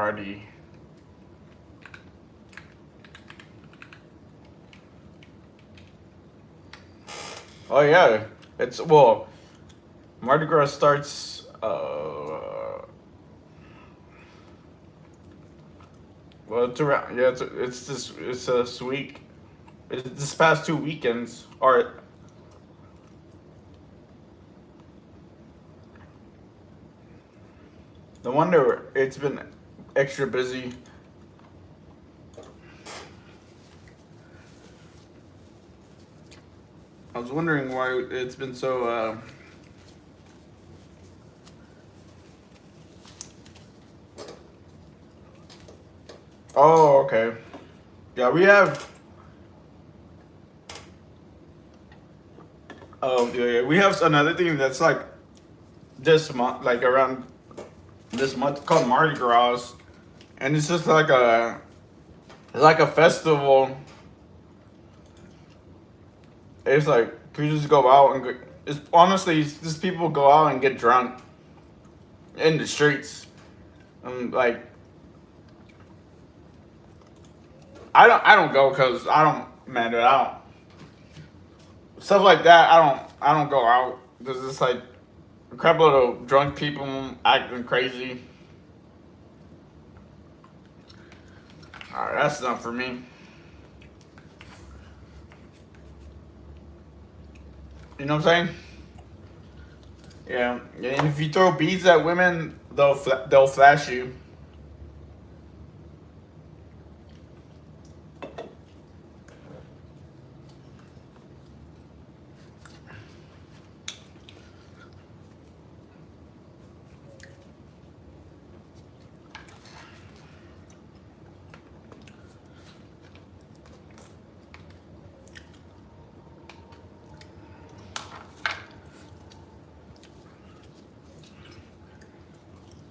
party. Oh yeah, it's well, Mardi Gras starts. Well, it's around. Yeah, it's this week. It's this past 2 weekends. Or no wonder it's been extra busy. I was wondering why it's been so. Oh, okay. Yeah, we have. Oh, yeah, yeah. We have another thing that's like this month, like around this month called Mardi Gras, and it's just like a festival. It's like people just go out and it's honestly it's just people go out and get drunk in the streets, and like I don't go because I don't man dude, I don't stuff like that. I don't go out. There's just like a couple of drunk people acting crazy. All right, that's not for me. You know what I'm saying? Yeah, and if you throw beads at women, they'll flash you.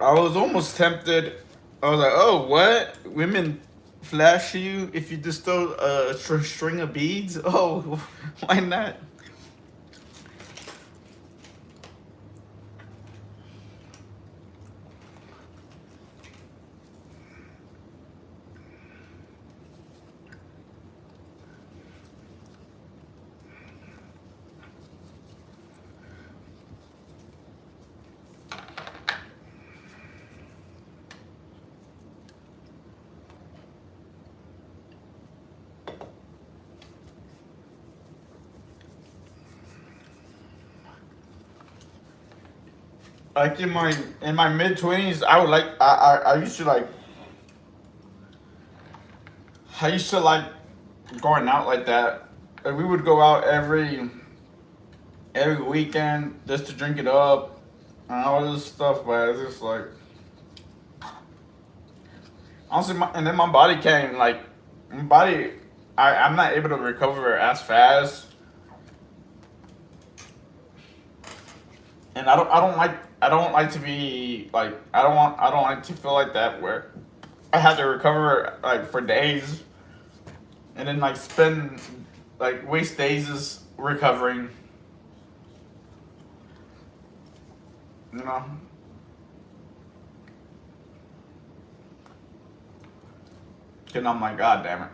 I was almost tempted. I was like, oh, what? Women flash you if you just throw a string of beads? Oh, why not? Like in my mid 20s, I used to like going out like that. Like we would go out every weekend just to drink it up and all this stuff. But it's just like honestly, and then my body came like my body. I'm not able to recover as fast, and I don't like to be like I don't like to feel like that where I have to recover like for days and then like spend like waste days is recovering. You know, and I'm like, God damn it.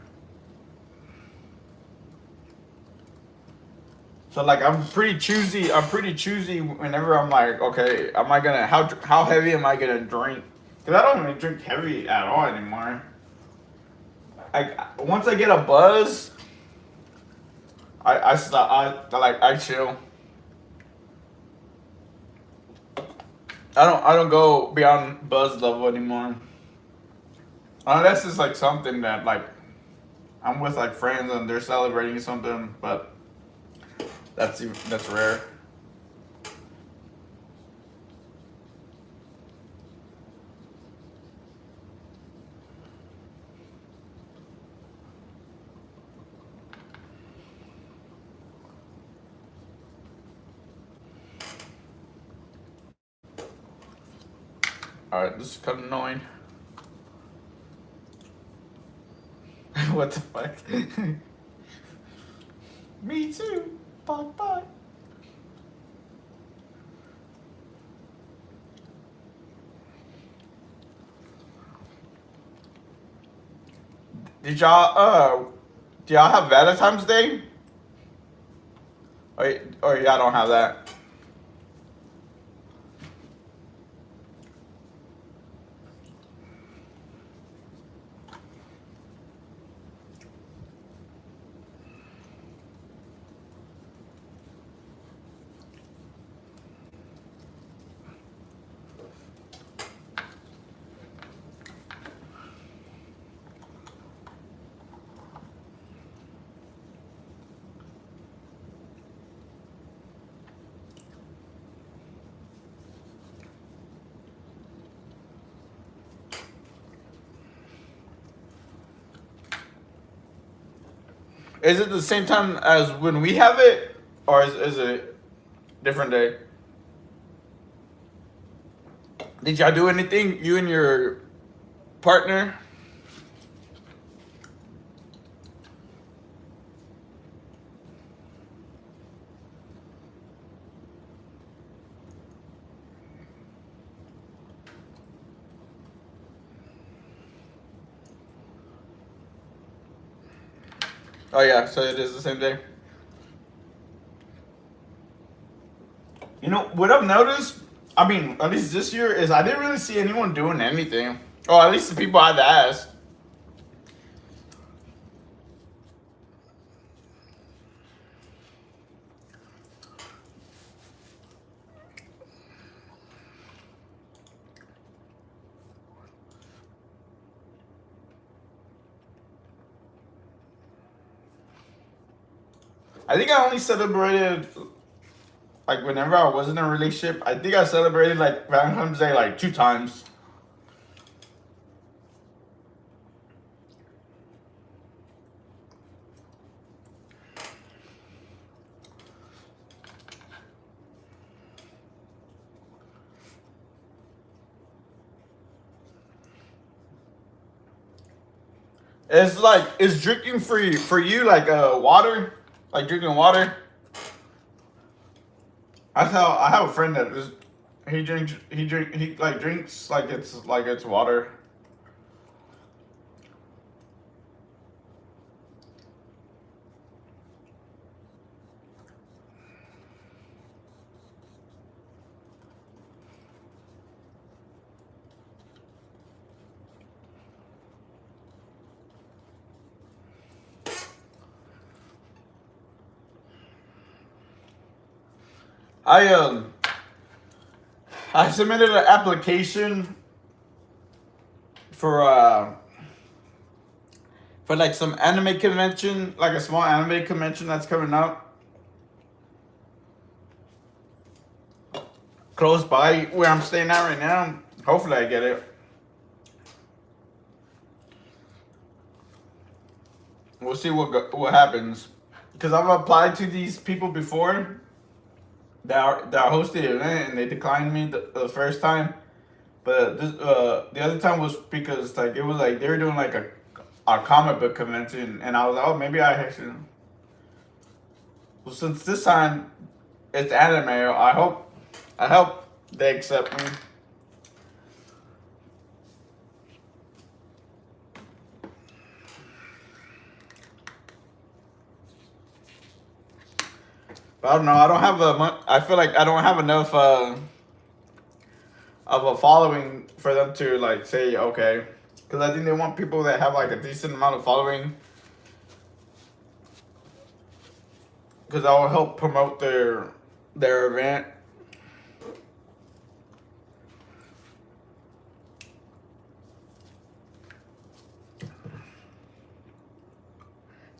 So like I'm pretty choosy. I'm pretty choosy whenever I'm like, okay, am I gonna how heavy am I gonna drink? Cause I don't even drink heavy at all anymore. Like once I get a buzz, I stop. I chill. I don't go beyond buzz level anymore. Unless it's like something that like I'm with like friends and they're celebrating something, but that's rare. All right, this is kind of annoying. What the fuck? Me too. Bye bye. Did y'all do y'all have Valentine's Day? Or y'all don't have that? Is it the same time as when we have it, or is it different day? Did y'all do anything, you and your partner? Oh yeah, so it is the same day. You know what I've noticed? I mean, at least this year is I didn't really see anyone doing anything. Or at least the people I've asked. I think I only celebrated like whenever I was in a relationship. I think I celebrated like Valentine's Day like 2 times. It's like it's drinking for you like water, like drinking water. That's how I have a friend that is he like drinks like it's water. I I submitted an application for for like some anime convention, like a small anime convention that's coming up close by where I'm staying at right now. Hopefully I get it. We'll see what happens. Cause I've applied to these people before that hosted the event and they declined me the first time. But the other time was because like it was like they were doing like a comic book convention, and I was like, oh, maybe I actually. Well, since this time it's anime, I hope they accept me. But I don't know. I don't have I feel like I don't have enough of a following for them to like say okay, because I think they want people that have like a decent amount of following, because that will help promote their event.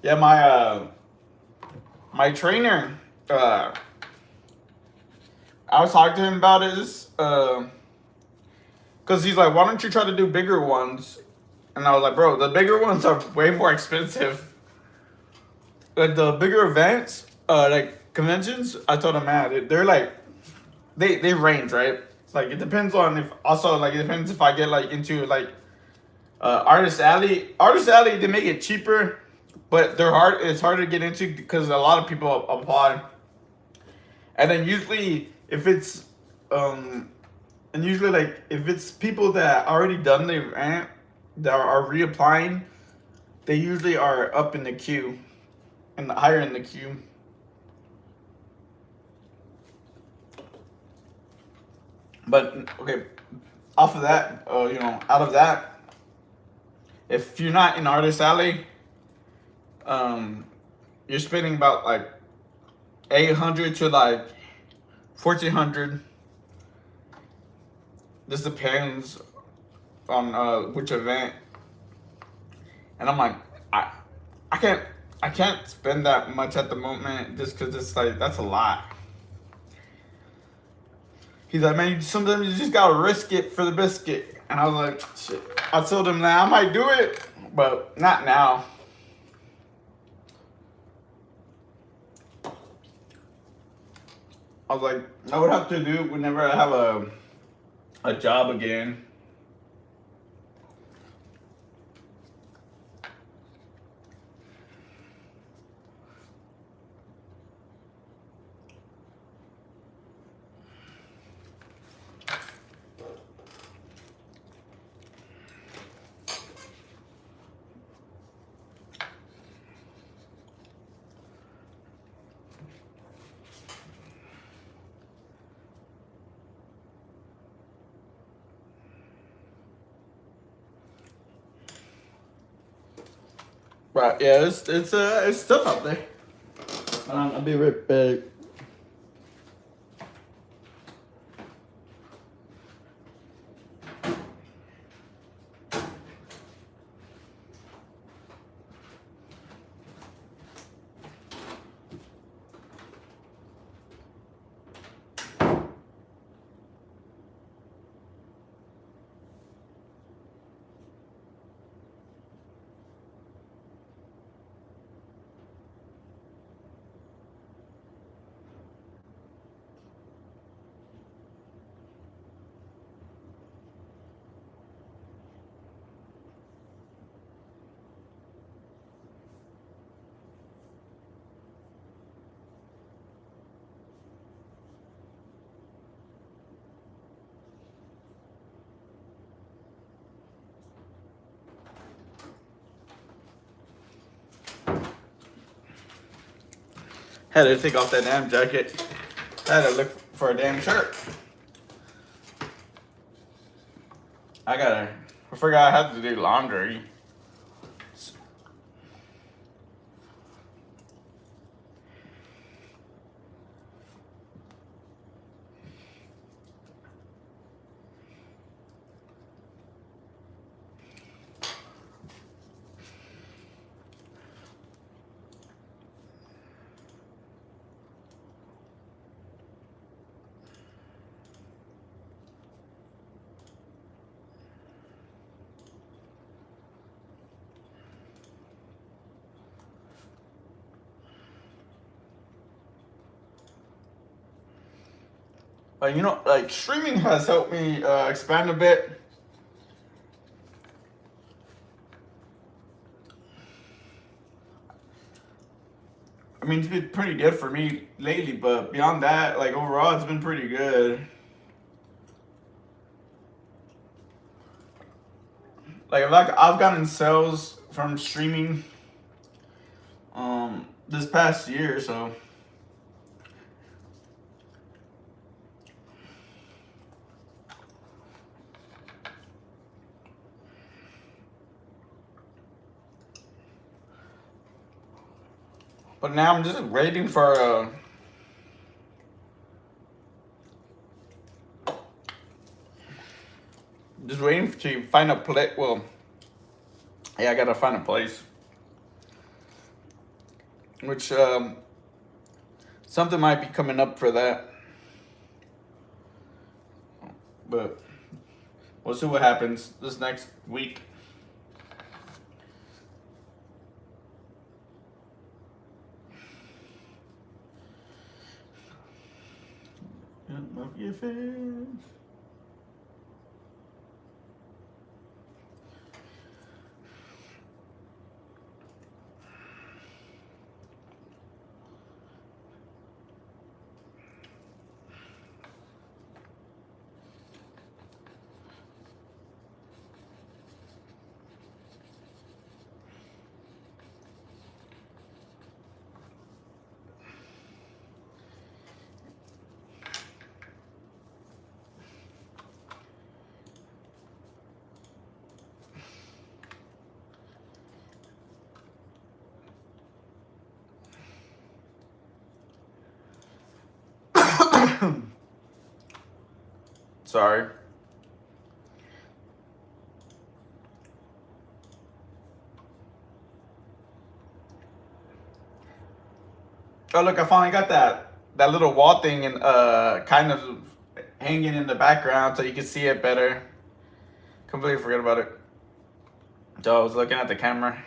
Yeah, my trainer, I was talking to him about this, because he's like, why don't you try to do bigger ones? And I was like, bro, the bigger ones are way more expensive. Like the bigger events, like conventions, I told him, man, they're like, they range, right? Like it depends on if also like it depends if I get like into like Artist Alley. Artist Alley, they make it cheaper, but they're hard. It's hard to get into because a lot of people apply. And then usually if it's and usually like if it's people that already done the event that are reapplying, they usually are up in the queue, and the higher in the queue. But okay, off of that, out of that, if you're not in Artist Alley, um, you're spending about like 800 to like 1400. This depends on which event, and I'm like, I, I can't, I can't spend that much at the moment just because it's like that's a lot. He's like, man, sometimes you just gotta risk it for the biscuit, and I was like, shit. I told him that I might do it, but not now. I was like, I would have to do whenever I have a job again. Right, yeah, it's stuff out there. I'll be right back. Had to take off that damn jacket. Had to look for a damn shirt. I forgot I had to do laundry. Like streaming has helped me expand a bit. I mean, it's been pretty good for me lately, but beyond that, like overall, it's been pretty good. Like I've gotten sales from streaming this past year, so but now I'm just waiting for just waiting to find a place. Well, yeah, I gotta find a place. Which something might be coming up for that, but we'll see what happens this next week. Love your face. Sorry. Oh look, I finally got that little wall thing and kind of hanging in the background so you can see it better. Completely forgot about it. So I was looking at the camera.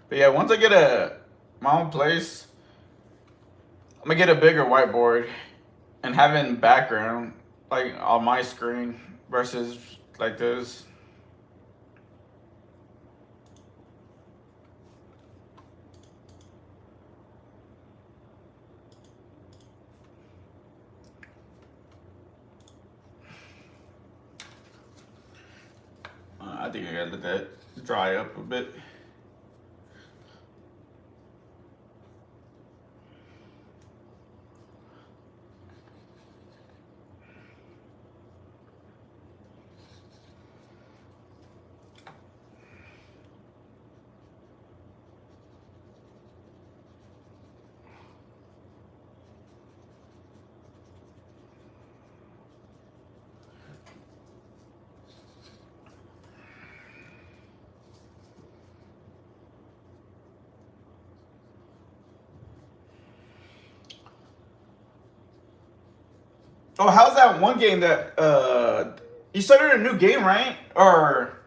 But yeah, once I get my own place, I'm gonna get a bigger whiteboard and have it in background, like on my screen versus like this. I think I gotta let that dry up a bit. Oh, how's that one game that you started a new game, right? Or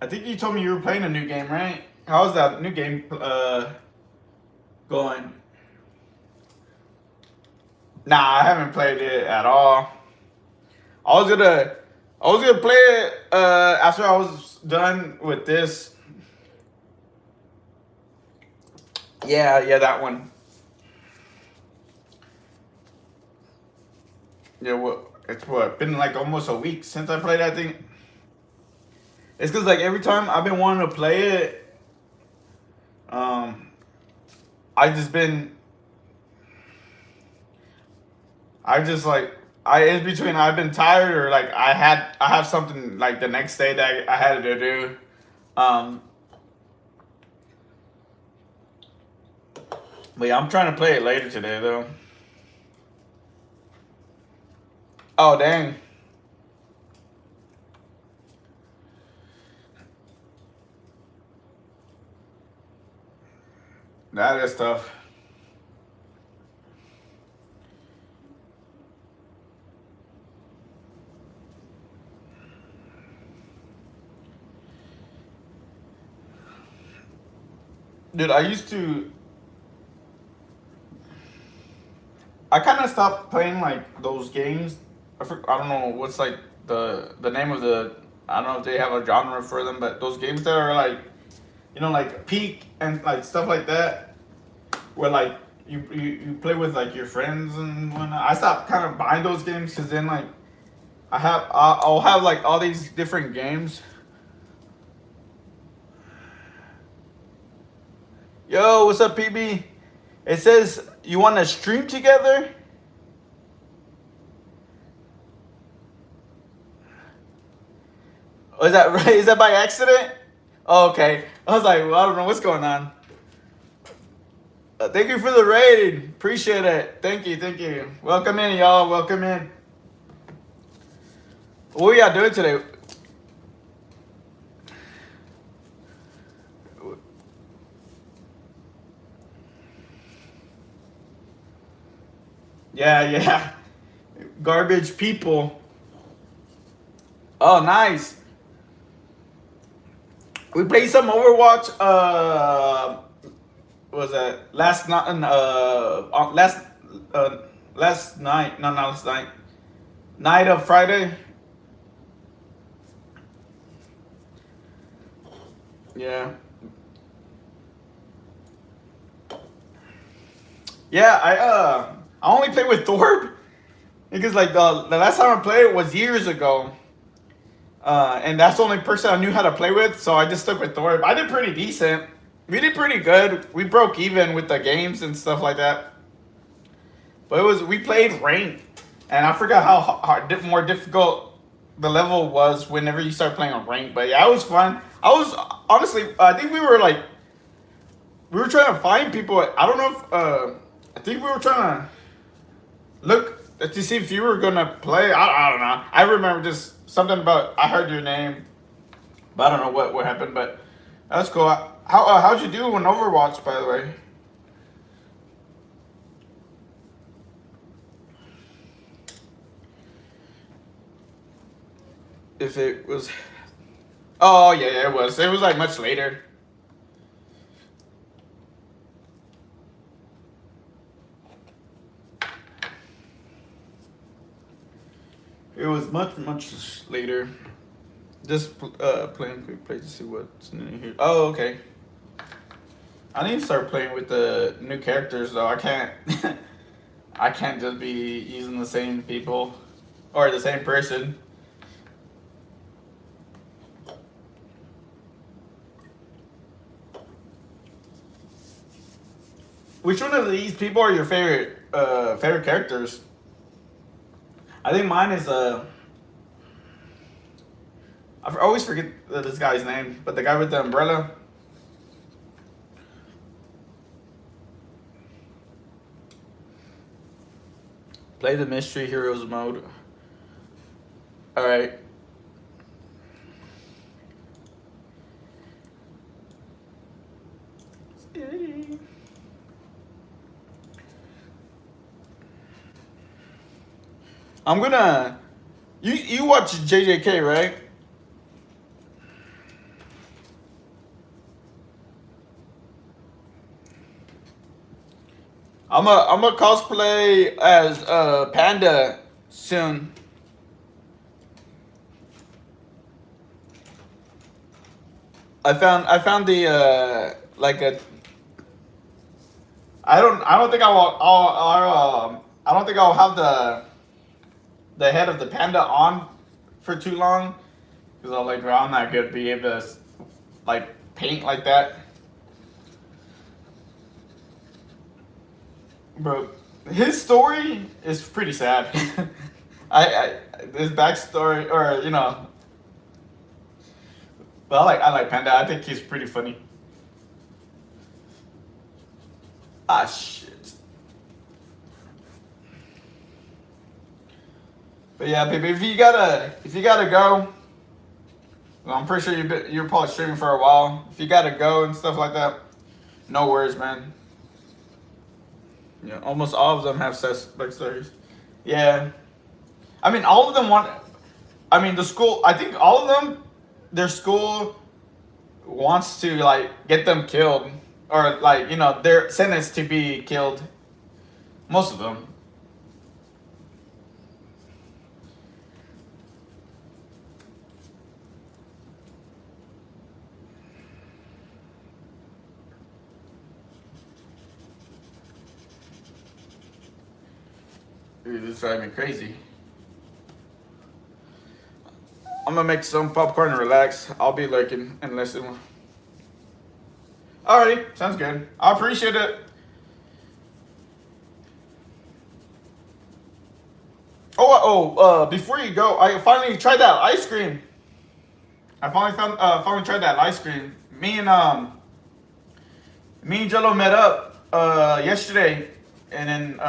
I think you told me you were playing a new game, right? How's that new game going? Nah, I haven't played it at all. I was gonna play it after I was done with this. Yeah, that one. Yeah, it's been like almost a week since I played that thing. It's cause like every time I've been wanting to play it, I just been, I just like it's between I've been tired or like I have something like the next day that I had to do. But yeah, I'm trying to play it later today though. Oh dang. That is tough. Dude, I kind of stopped playing like those games. I don't know what's like the name of the. I don't know if they have a genre for them, but those games that are like, like Peak and like stuff like that, where like you play with like your friends and whatnot. I stopped kind of buying those games because then like I'll have like all these different games. Yo, what's up, PB? It says you want to stream together. Oh, is that right? Is that by accident? Oh, okay. I was like, well, I don't know what's going on. Thank you for the raid. Appreciate it. Thank you. Welcome in, y'all. Welcome in. What are y'all doing today? Yeah. Garbage people. Oh, nice. We played some Overwatch. What was that last night? Last night. No, not last night. Night of Friday. Yeah. Yeah, I only played with Thorpe because like the last time I played was years ago. And that's the only person I knew how to play with, so I just stuck with Thorpe. I did pretty decent. We did pretty good. We broke even with the games and stuff like that. But we played ranked, and I forgot how more difficult the level was whenever you start playing on ranked. But yeah, it was fun. I was honestly, I think we were trying to find people. I don't know if I think we were trying to look to see if you were gonna play. I don't know. I remember just something about I heard your name, but I don't know what happened. But that's cool. How'd you do in Overwatch, by the way? If it was, oh yeah, it was. It was like much later. It was much later. Just playing quick play to see what's in here. Oh, okay. I need to start playing with the new characters though. I can't. I can't just be using the same people or the same person. Which one of these people are your favorite characters? I think mine is I always forget this guy's name, but the guy with the umbrella. Play the Mystery Heroes mode. Alright. I'm gonna. You watch JJK, right? I'm a cosplay as Panda soon. I found the like a. I don't think I don't think I'll have the head of the panda on for too long because I'm not gonna be able to like paint like that. Bro, his story is pretty sad. I his backstory, or you know, but I like Panda. I think he's pretty funny. Ah shit. But yeah, baby, if you gotta go, well, I'm pretty sure you're probably streaming for a while. If you gotta go and stuff like that, no worries, man. Yeah, almost all of them have sex stories. Yeah, I mean, all of them want. I mean, the school. I think all of them, their school wants to like get them killed, or like they're sentenced to be killed. Most of them. Dude, this driving me crazy. I'm gonna make some popcorn and relax. I'll be lurking and listening. Alrighty, sounds good. I appreciate it. Before you go, I finally tried that ice cream. I finally tried that ice cream. Me and Jello met up yesterday, and then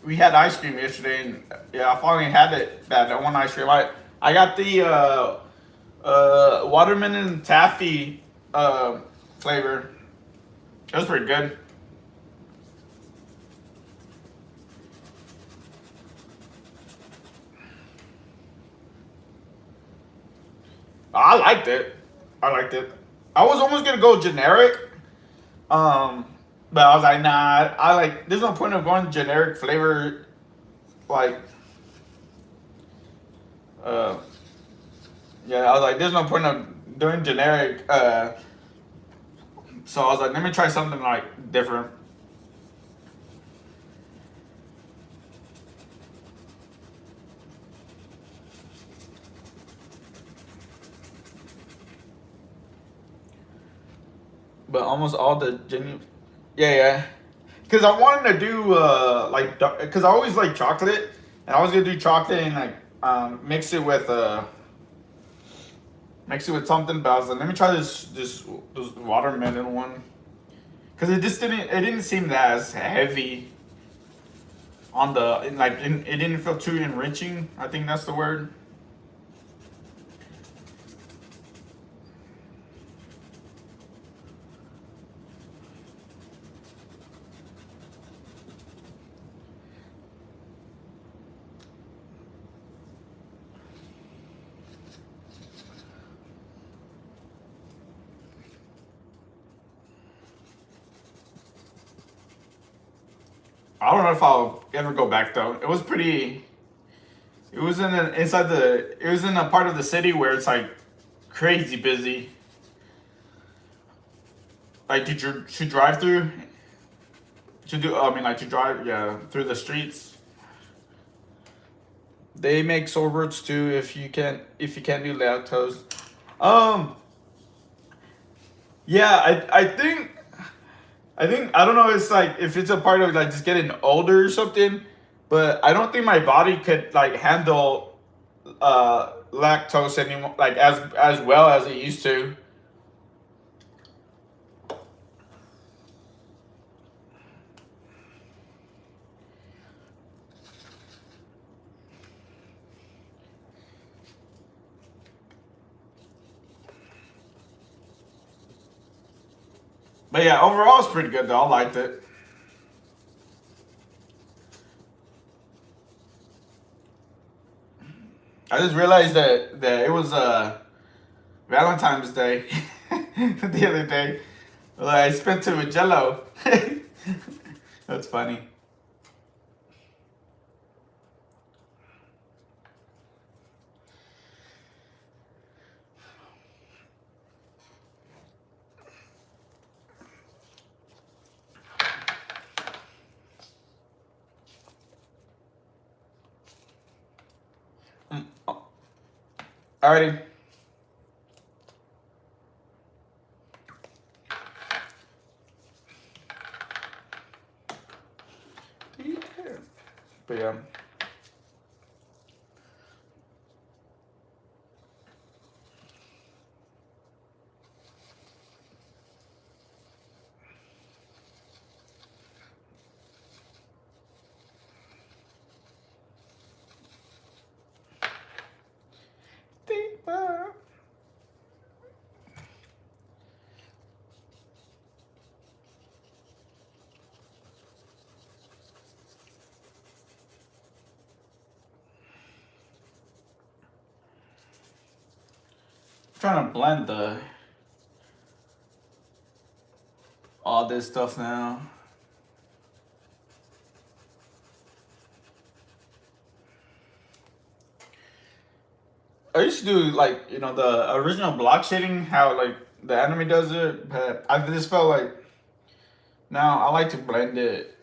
we had ice cream yesterday, and yeah, I finally had that one ice cream. I got the watermelon taffy flavor. It was pretty good. I liked it. I liked it. I was almost gonna go generic, but I was like, nah. There's no point of going generic flavor, like, yeah. I was like, there's no point of doing generic. So I was like, let me try something like different. But almost all the genuine, yeah. Because I wanted to do because I always like chocolate, and I was gonna do chocolate and like mix it with Mix it with something, but I was like, let me try this watermelon one, cause it didn't seem that as heavy on the it didn't feel too enriching. I think that's the word. I don't know if I'll ever go back though. It was pretty. It was inside the. It was in a part of the city where it's like crazy busy. Like to drive through, to do. I mean, like to drive, yeah, through the streets. They make sorbets too if you can't do lactose. Um, yeah, I think I don't know. It's like if it's a part of like just getting older or something, but I don't think my body could like handle lactose anymore, like as well as it used to. But yeah, overall it's pretty good though. I liked it. I just realized that it was Valentine's Day the other day. Like, I spent it with Jello. That's funny. Alrighty. Yeah. But yeah. Deeper. Trying to blend the all this stuff now. I used to do like the original block shading, how like the anime does it, but I just felt like now I like to blend it.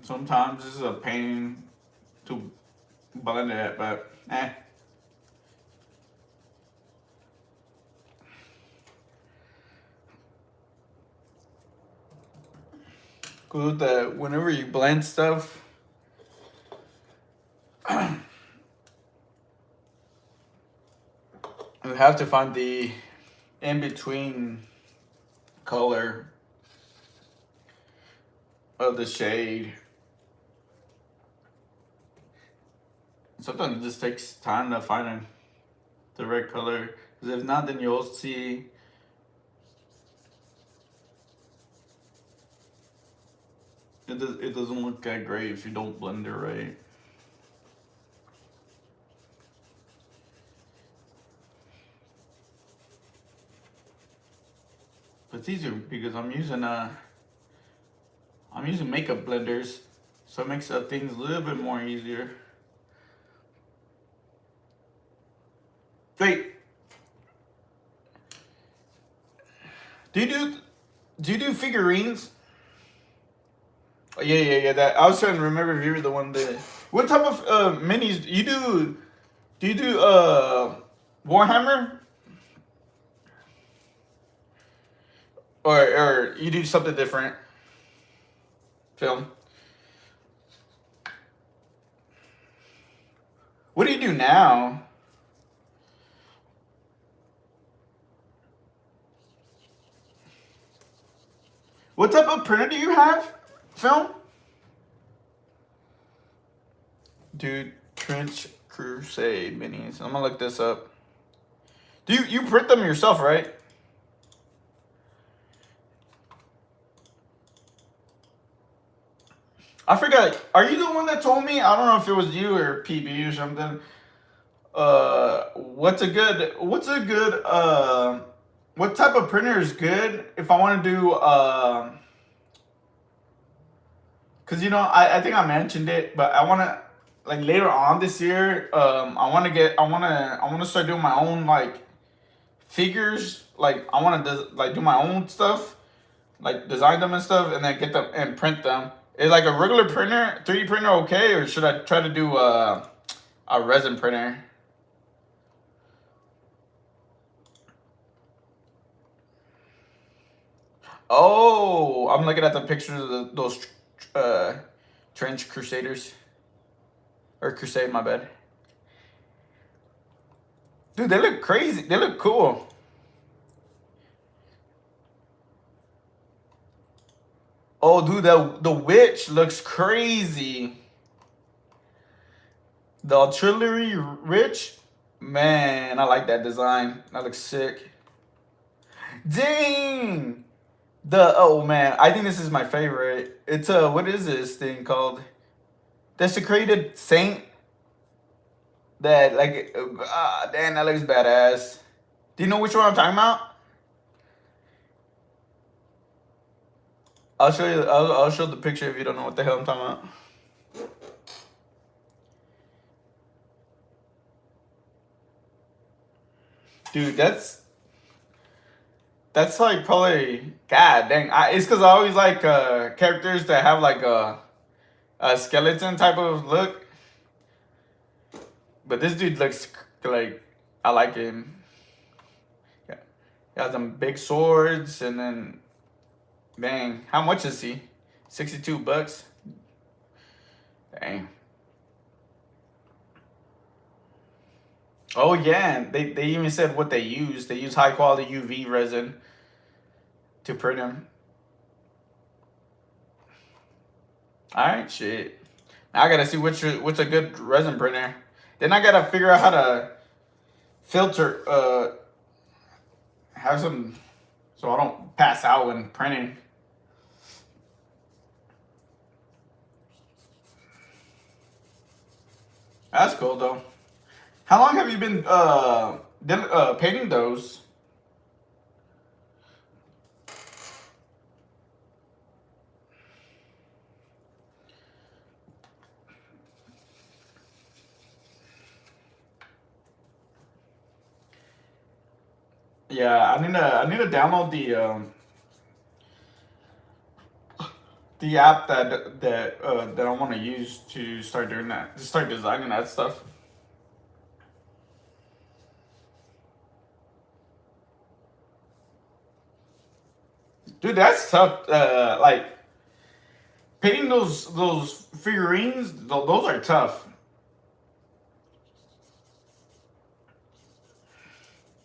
Sometimes this is a pain to blend it, but eh. Cause that whenever you blend stuff, you have to find the in between color of the shade. Sometimes it just takes time to find the right color. Because if not, then you'll see it doesn't look that great if you don't blend it right. But it's easier because I'm using makeup blenders, so it makes things a little bit more easier. Do you do figurines? Oh, yeah. That I was trying to remember if you were the one that. What type of minis you do? Do you do Warhammer or you do something different? Film. What do you do now? What type of printer do you have? Film? Dude, Trench Crusade minis. I'm gonna look this up. Do you print them yourself, right? I forgot. Are you the one that told me? I don't know if it was you or PB or something. What type of printer is good if I want to do cause I think I mentioned it, but I want to like later on this year I want to start doing my own like figures, like I want to like do my own stuff, like design them and stuff, and then get them and print them. Is like a regular printer, 3D printer okay, or should I try to do a resin printer? Oh, I'm looking at the pictures of those uh, trench crusaders or crusade. My bad, dude. They look crazy. They look cool. Oh, dude, the witch looks crazy. The artillery rich, man, I like that design. That looks sick. Dang. Oh man, I think this is my favorite. It's what is this thing called? Desecrated Saint. That like, damn, that looks badass. Do you know which one I'm talking about? I'll show you. I'll show the picture if you don't know what the hell I'm talking about. Dude, that's like probably god dang. It's because I always like characters that have like a skeleton type of look. But this dude looks like I like him. Yeah, he has some big swords, and then dang, how much is he? $62. Dang. Oh yeah, they even said what they use. They use high quality UV resin to print them. All right, shit. Now I gotta see what's a good resin printer. Then I gotta figure out how to filter, have some, so I don't pass out when printing. That's cool though. How long have you been painting those? Yeah, I need to download the app that I want to use to start doing that, to start designing that stuff. Dude, that's tough. Like painting those figurines, those are tough.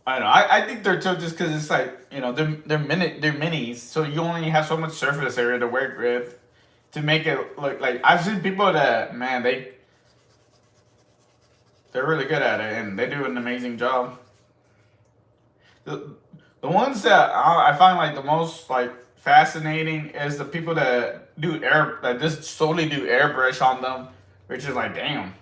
I know. I think they're tough just because it's like they're minis, so you only have so much surface area to work with to make it look like. I've seen people that man they're really good at it and they do an amazing job. The the ones that I find like the most like fascinating is the people that just solely do airbrush on them, which is like damn.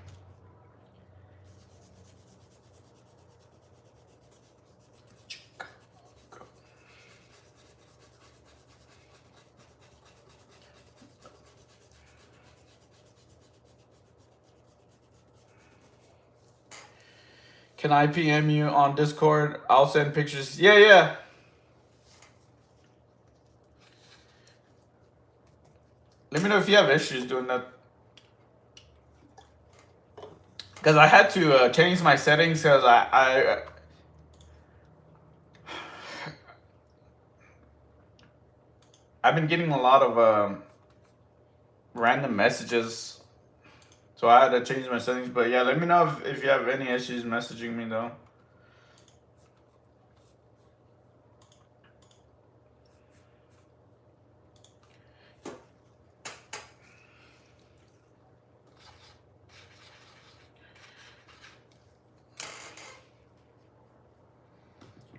Can I PM you on Discord? I'll send pictures. Yeah, yeah. if you have issues doing that. Because I had to change my settings because I've been getting a lot of random messages, so I had to change my settings. But yeah, let me know if you have any issues messaging me though.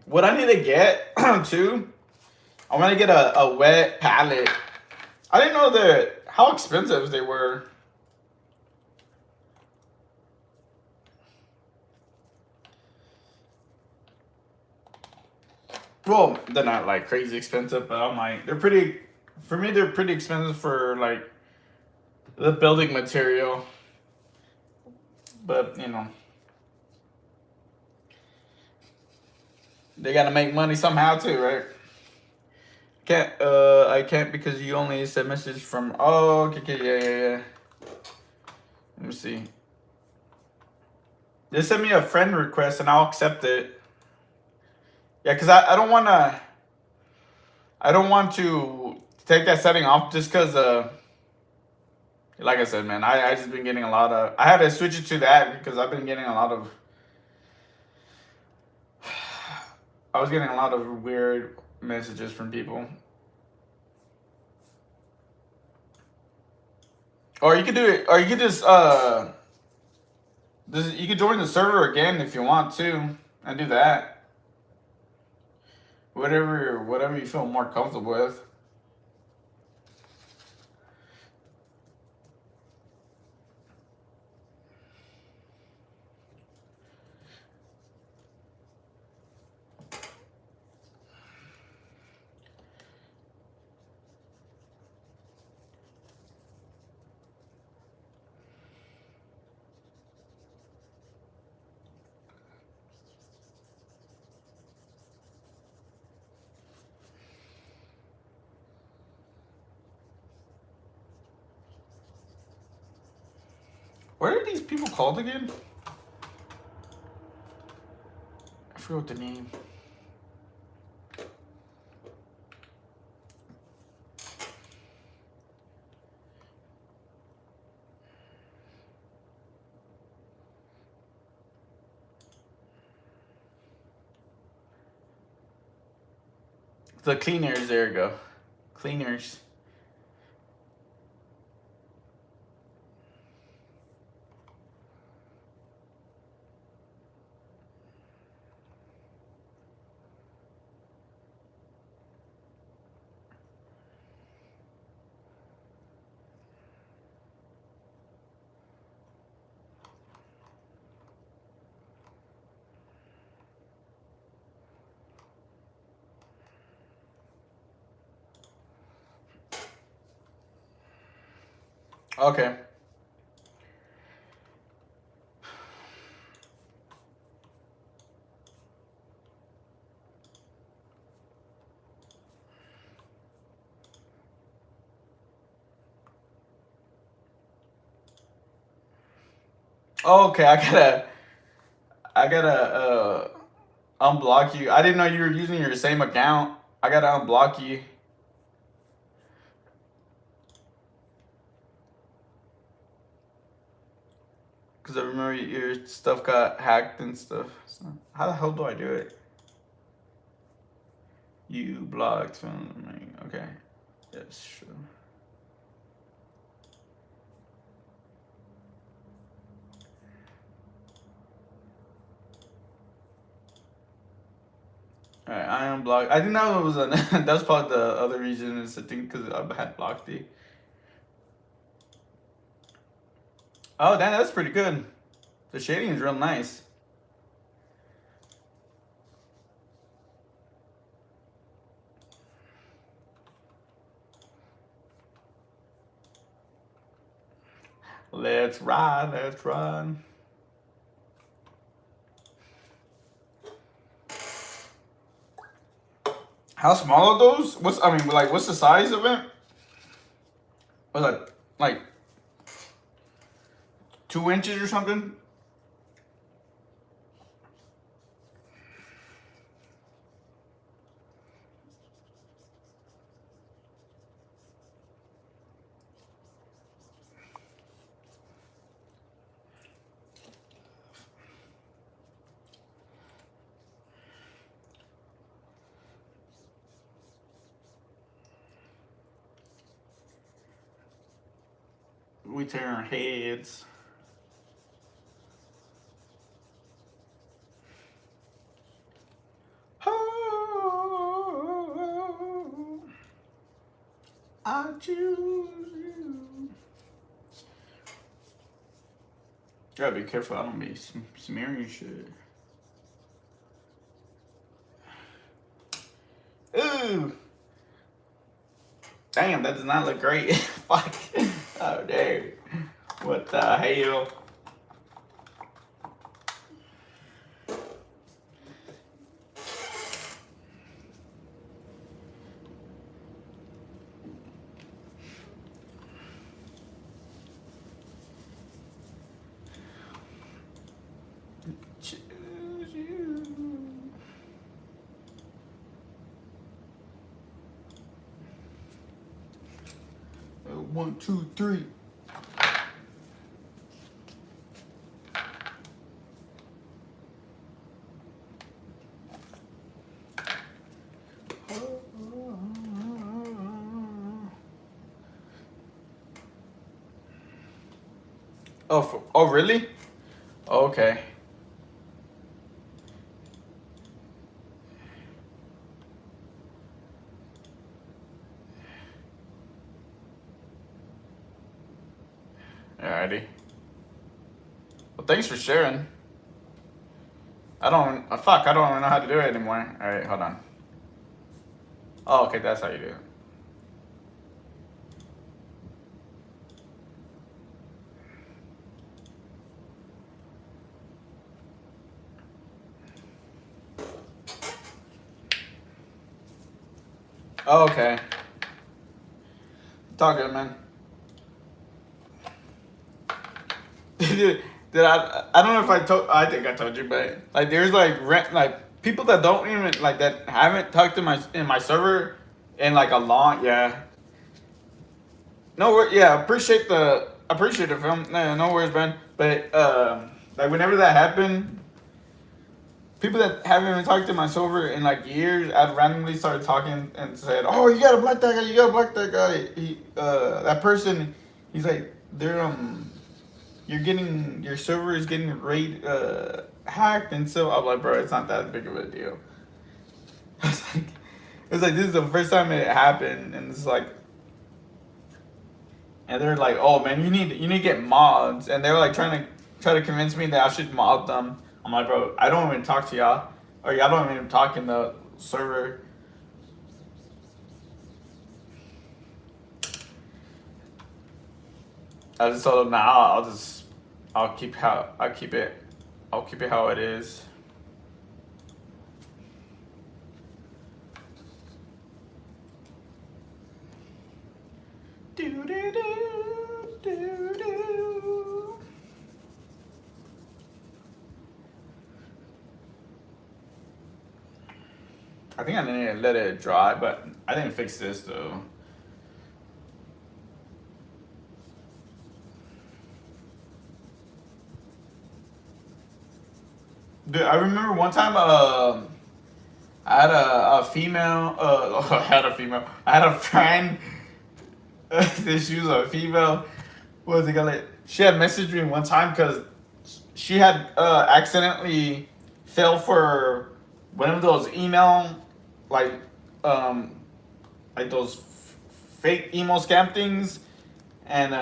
What I need to get too, I want to get a wet palette. I didn't know that how expensive they were. Well, they're not like crazy expensive, but I'm like they're pretty. For me, they're pretty expensive for like the building material. But you know, they gotta make money somehow too, right? I can't because you only sent message from. Oh, okay, yeah. Let me see. Just send me a friend request and I'll accept it. Yeah, cause I don't wanna. I don't want to take that setting off just cause like I said, man, I just been getting a lot of. I had to switch it to that because I've been getting a lot of. I was getting a lot of weird messages from people. Or you could do it. Or you could just you could join the server again if you want to, and do that. Whatever you feel more comfortable with. What are these people called again? I forgot what the name. The cleaners, there you go. Cleaners. Okay. Okay, I gotta unblock you. I didn't know you were using your same account. I gotta unblock you. Because I remember your stuff got hacked and stuff. So how the hell do I do it? You blocked from me. Okay. Yes, sure. Alright, I unblocked. I think that was that's probably the other reason is I think because I had blocked you. Oh, damn, that's pretty good. The shading is real nice. Let's ride, let's ride. How small are those? What's the size of it? was that like 2 inches or something? We tear our heads. Oh, I choose you. Gotta be careful. I don't be smearing shit. Ooh. Damn, that does not look great. Fuck. Oh, damn. What the hell? Choose you. 1, 2, 3. Oh, really? Okay. Alrighty. Well, thanks for sharing. I don't know how to do it anymore. Alright, hold on. Oh, okay, that's how you do it. Oh, okay. It's all good, man. Dude, I don't know if I think I told you, but like there's like people that don't even like that haven't talked to my server in like a long, yeah. No, yeah, appreciate the film. No, no worries, man. But like whenever that happened, people that haven't even talked to my server in like years, I'd randomly started talking and said, "Oh, you gotta block that guy. You gotta block that guy." That person, he's like, your server is getting hacked, and so I'm like, bro, it's not that big of a deal. It's like this is the first time it happened, and it's like, and they're like, oh man, you need to get mods, and they were like trying to convince me that I should mod them. I'm like, bro, I don't even talk to y'all, or y'all don't even talk in the server. I just told them, nah, I'll keep it how it is. Do do do do do. I think I need to let it dry, but I didn't fix this though. Dude, I remember one time, I had a female, I had a female, I had a friend, she was a female, what was it called? She had messaged me one time because she had accidentally fell for one of those email, like, um, like those fake email scam things, and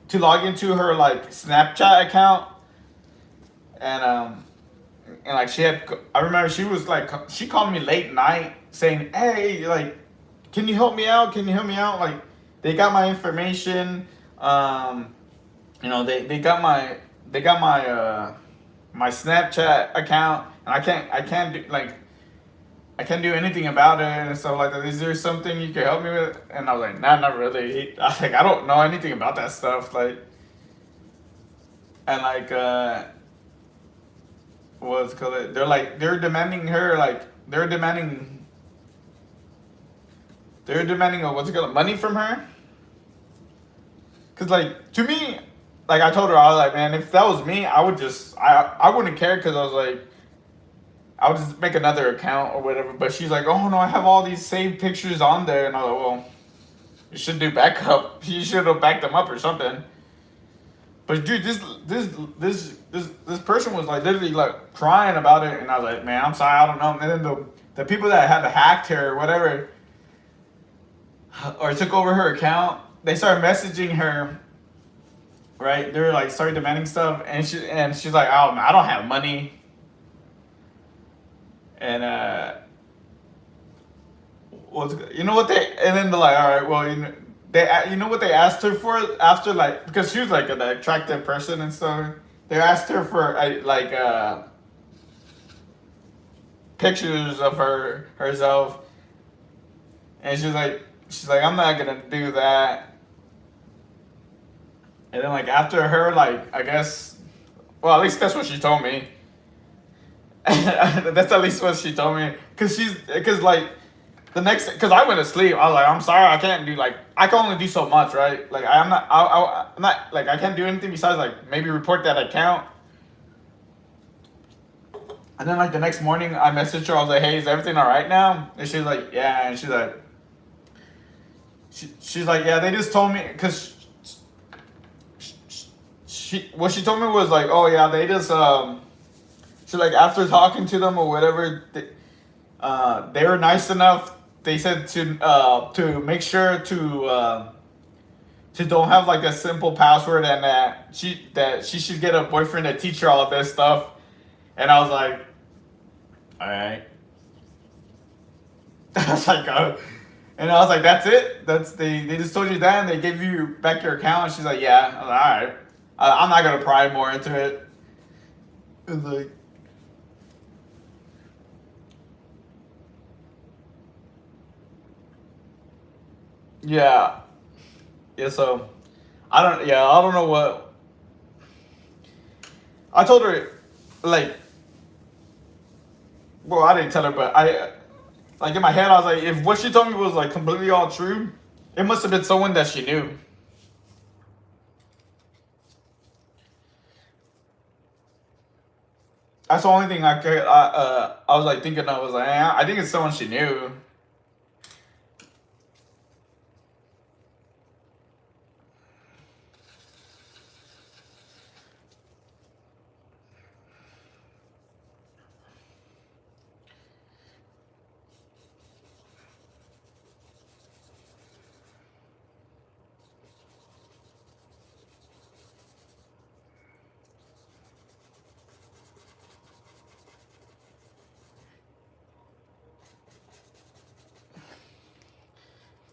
to log into her like Snapchat account, and like I remember she was like, she called me late night saying, hey, like, can you help me out? Can you help me out? Like, they got my information. They got my Snapchat account, and I can't do like, I can't do anything about it and stuff like that. Is there something you can help me with? And I was like, nah, not really. I was like, I don't know anything about that stuff. Like, and like, what's it called? They're demanding her, like, they're demanding, what's it called, money from her. Cause like to me, like I told her, I was like, man, if that was me, I would just, I wouldn't care. Cause I was like, I would just make another account or whatever. But she's like, oh no, I have all these saved pictures on there, and I was like, well, you should do backup. You should have backed them up or something. But dude, this person was like literally like crying about it, and I was like, man, I'm sorry, I don't know. And then the people that had hacked her or whatever, or took over her account, they started messaging her. Right, they were like started demanding stuff, and she's like, oh, I don't have money. And you know what they, and then they're like, all right, well, you know what they asked her for after, like, because she was like an attractive person and stuff. They asked her for like pictures of herself, and she's like, I'm not gonna do that. And then like after her, like, I guess, well, at least that's what she told me. That's at least what she told me. Cause like cause I went to sleep. I was like, I'm sorry, I can't do, like, I can only do so much, right? Like I'm not like, I can't do anything besides like maybe report that account. And then like the next morning, I messaged her. I was like, hey, is everything all right now? And she's like, yeah. And she's like, yeah, they just told me, cause what she told me was like, oh yeah, they just she's like, after talking to them or whatever, they were nice enough. They said to make sure to don't have like a simple password, and that she should get a boyfriend to teach her all of this stuff. And I was like, all right. I was like, and I was like, that's it. They just told you that, and they gave you back your account. And she's like, yeah. I was like, all right. I'm not gonna pry more into it. It's like, yeah, yeah. So I don't know what. I told her, like, well, I didn't tell her, but like in my head, I was like, if what she told me was like completely all true, it must have been someone that she knew. That's the only thing I was like thinking of. I was like, I think it's someone she knew.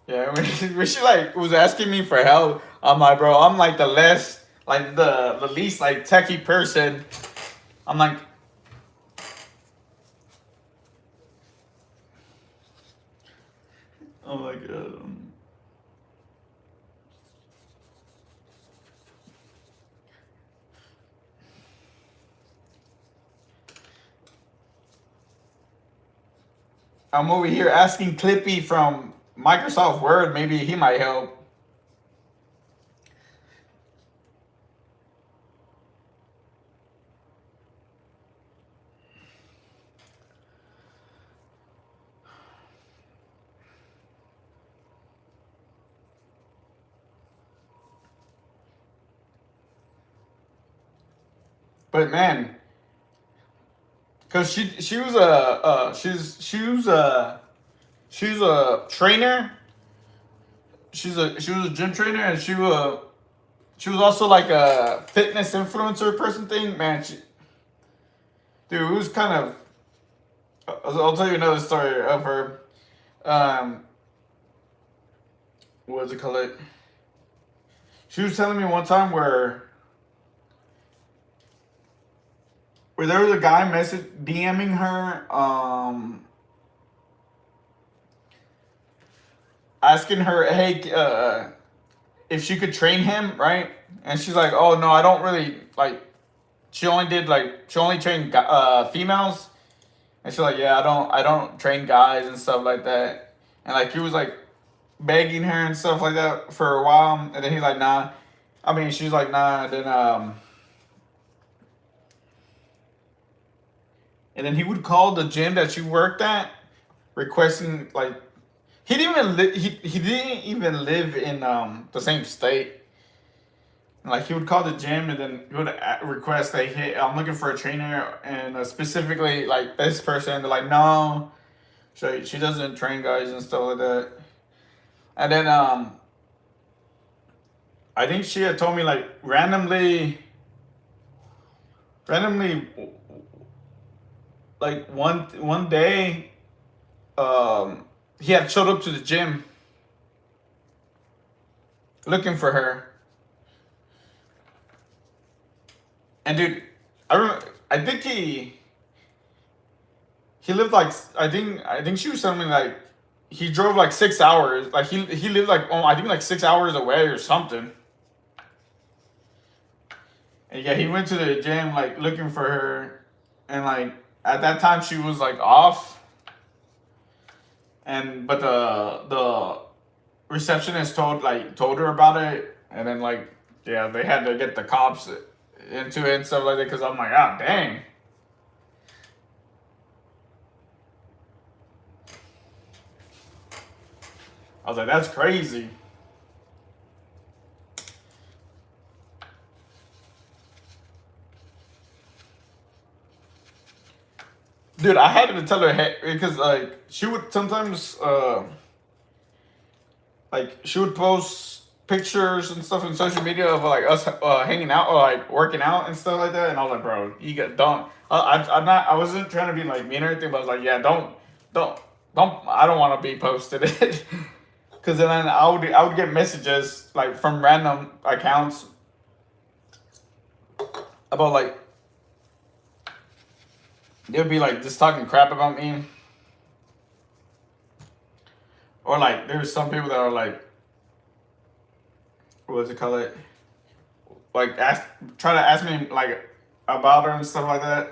Yeah, when she like was asking me for help, I'm like, bro, I'm like the least like techie person. I'm like, oh my god. I'm over here asking Clippy from Microsoft Word. Maybe he might help. But man, cause she was she was a trainer. She was a gym trainer, and she was also like a fitness influencer person thing. Man, dude, it was kind of. I'll tell you another story of her. Um, what was it called? She was telling me one time where there was a guy message DMing her. asking her, hey, if she could train him, right? And she's like, oh no, I don't really like. She only trained females, and she's like, yeah, I don't train guys and stuff like that. And like he was like begging her and stuff like that for a while, and then he's like, nah. I mean, she's like, nah. And then he would call the gym that she worked at, requesting like he didn't even live in the same state. Like he would call the gym and then he would request like, hey, I'm looking for a trainer and specifically like this person. They're like, no, she doesn't train guys and stuff like that. And then I think she had told me like randomly, like one day, he had showed up to the gym looking for her. And dude, I think he lived like I think she was telling me like he drove like 6 hours. Like he lived like I think like 6 hours away or something. And yeah, he went to the gym like looking for her, and like at that time she was like off, and but the receptionist told her about it, and then like yeah, they had to get the cops into it and stuff like that because I'm like, ah, dang. I was like, that's crazy. Dude, I had to tell her hey, because like she would sometimes like she would post pictures and stuff on social media of like us hanging out or like working out and stuff like that, and I was like, bro, you got don't. I wasn't trying to be like mean or anything, but I was like, yeah, don't, I don't want to be posted it, because then I would get messages like from random accounts about like they would be like just talking crap about me, or like there's some people that are like, what does it call it? Like try to ask me like about her and stuff like that.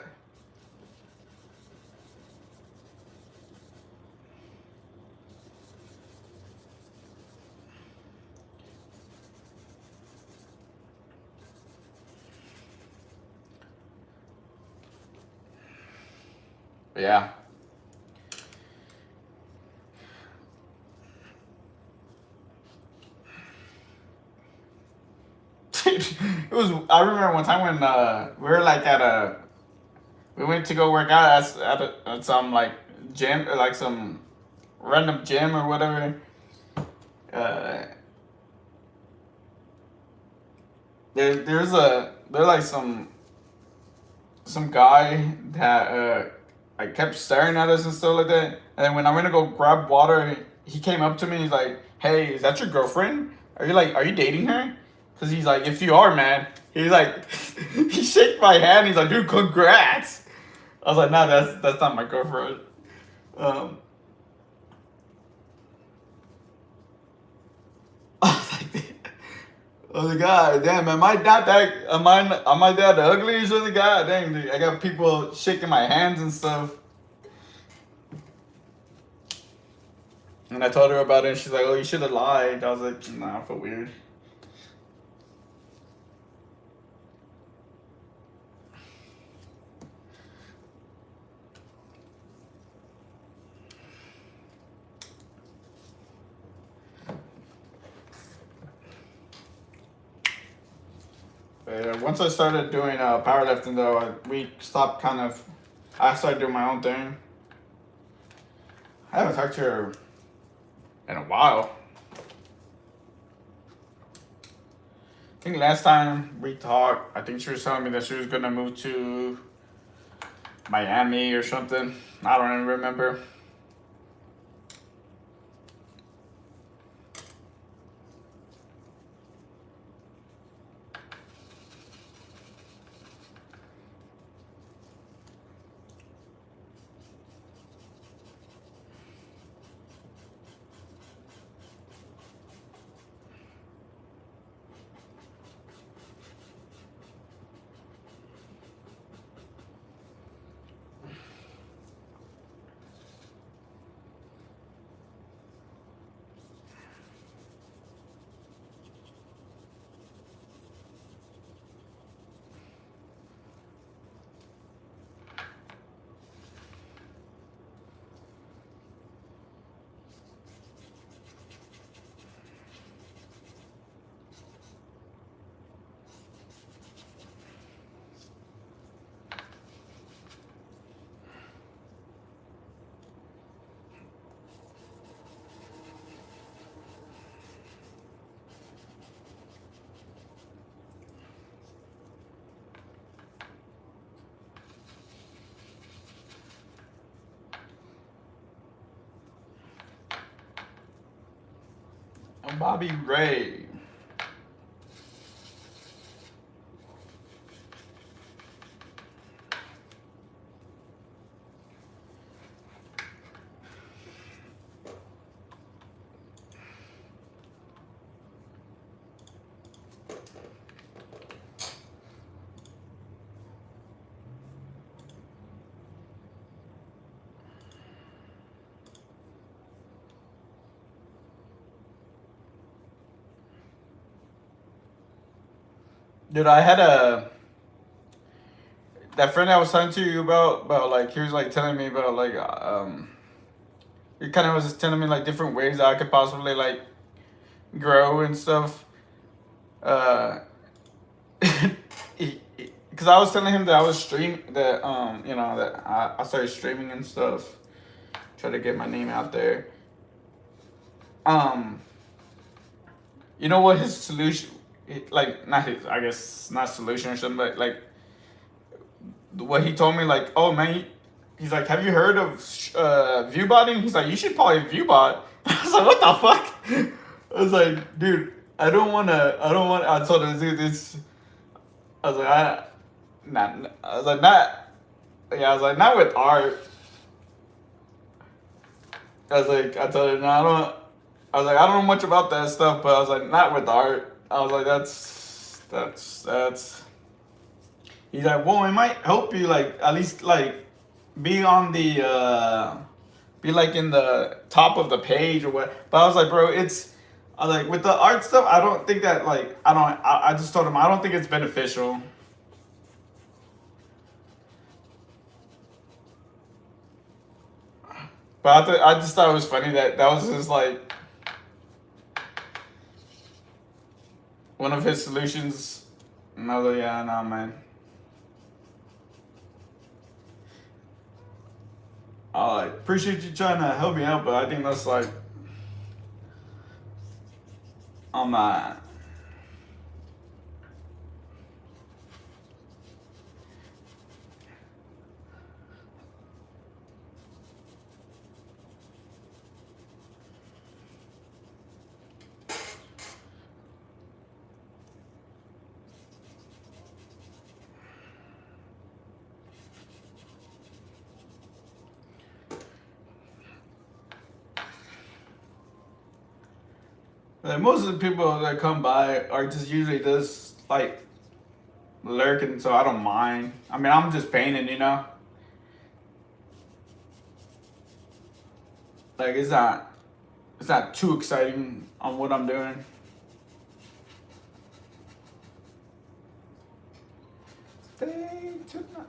But yeah. It was. I remember one time when we were like we went to go work out at some like gym, or like some random gym or whatever. Uh, there's like some guy that I kept staring at us and stuff like that. And then when I went to go grab water, he came up to me. He's like, "Hey, is that your girlfriend? Are you dating her?" Because he's like, "If you are, man," he's like, he shook my hand. He's like, "Dude, congrats." I was like, "Nah, that's not my girlfriend." Um, I was like, "Oh the god, damn, am I not that? Am I that ugly or something? God dang, dude, I got people shaking my hands and stuff." And I told her about it, and she's like, "Oh, you should have lied." I was like, "Nah, I feel weird." Once I started doing powerlifting, though, we stopped kind of. I started doing my own thing. I haven't talked to her in a while. I think last time we talked, I think she was telling me that she was gonna move to Miami or something. I don't even remember. Bobby Ray. Dude, I had that friend I was talking to you about like he was like telling me about like he kind of was just telling me like different ways that I could possibly like grow and stuff. Uh, because I was telling him that I was that you know that I started streaming and stuff, try to get my name out there. Um, you know what his solution, like not his, I guess not solution or something, but like what he told me, like, oh man, he's like, have you heard of viewbotting? He's like, you should probably viewbot. I was like, what the fuck? I was like, dude, I don't want. I told him, dude, it's. I was like, not. I was like, not. Yeah, I was like, not with art. I was like, I told him, no, I don't. I was like, I don't know much about that stuff, but I was like, not with art. I was like, that's. He's like, well, it might help you, like, at least, like, be on the, be like in the top of the page or what. But I was like, bro, I was like, with the art stuff, I don't think that, like, I just told him, I don't think it's beneficial. But I just thought it was funny that was just like one of his solutions. And I was like, yeah, nah, man. I like, appreciate you trying to help me out, but I think that's like, I'm not. Like most of the people that come by are just usually just like lurking, so I don't mind. I mean, I'm just painting, you know. Like it's not too exciting on what I'm doing. Stay tonight.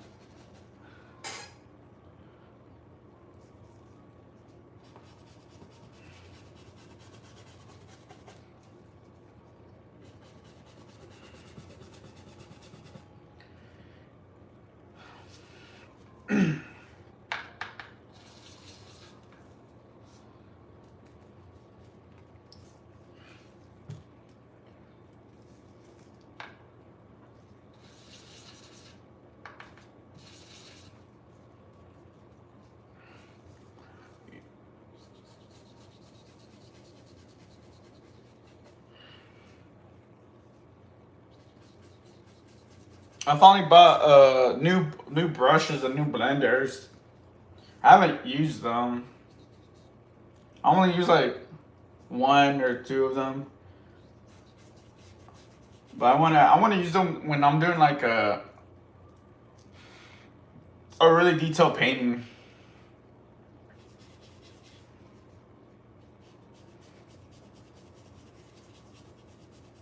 I finally bought new brushes and new blenders. I haven't used them. I only use like one or two of them. But I wanna use them when I'm doing like a really detailed painting.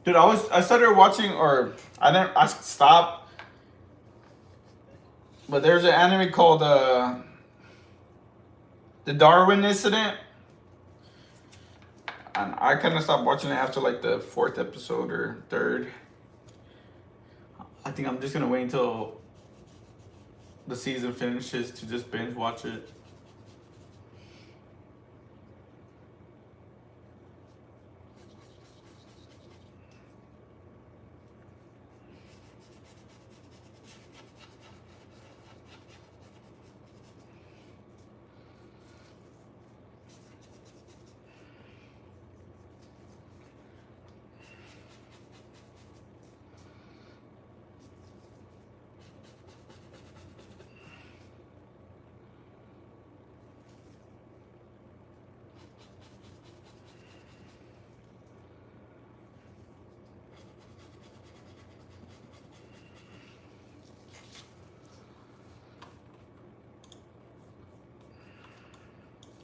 Dude, I started watching, or I stopped. But there's an anime called the Darwin Incident, and I kind of stopped watching it after like the fourth episode or third. I think I'm just gonna wait until the season finishes to just binge watch it.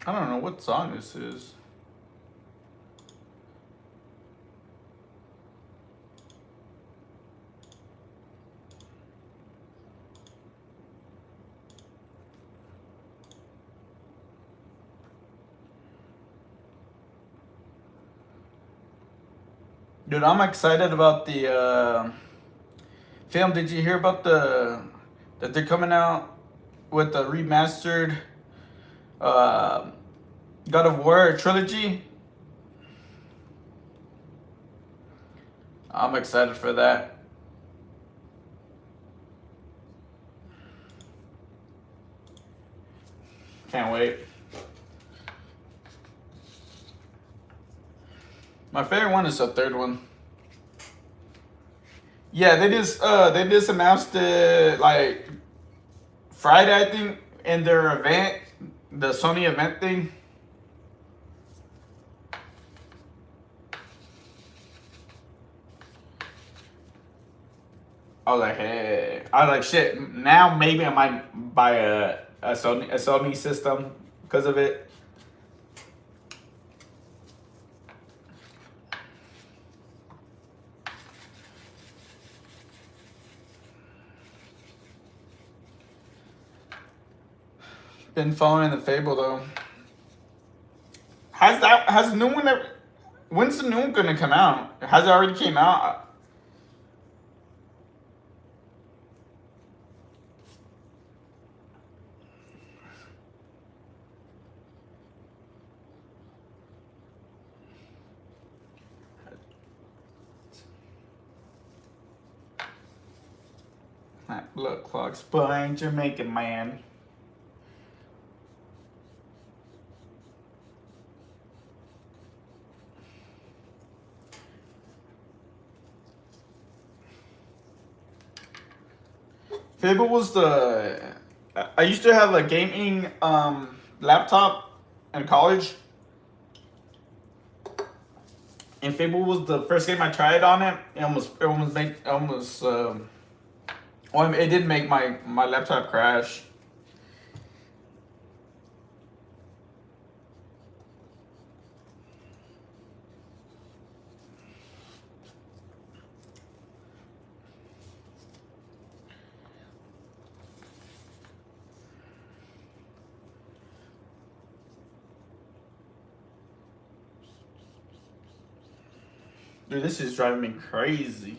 I don't know what song this is. Dude, I'm excited about the film. Did you hear about that they're coming out with the remastered uh, God of War trilogy? I'm excited for that. Can't wait. My favorite one is the third one. Yeah, they just announced it like Friday, I think, in their event, the Sony event thing. I was like, hey, I was like, shit. Now maybe I might buy a Sony system because of it. Been following the Fable though. Has the new one ever? When's the new one gonna come out? Has it already came out? That blood clog spine, Jamaican man. Fable was the. I used to have a gaming laptop in college, and Fable was the first game I tried on it. Well, it did make my laptop crash. Dude, this is driving me crazy.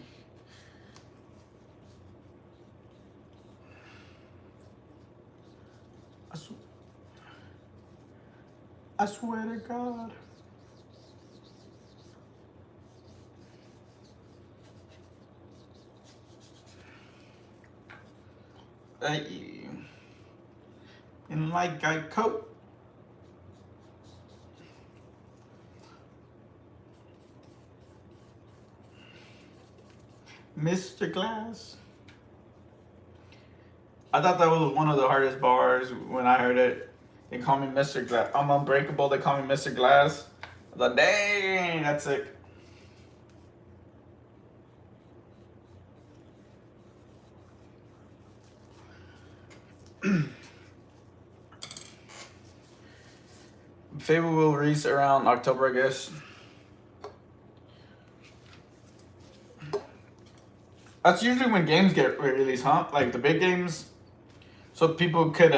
I swear to God. Hey. And like I coat. Mr. Glass. I thought that was one of the hardest bars when I heard it. They call me Mr. Glass. I'm unbreakable. They call me Mr. Glass. I thought, dang, that's sick. Fable will release around October, I guess. That's usually when games get released, huh? Like the big games, so people could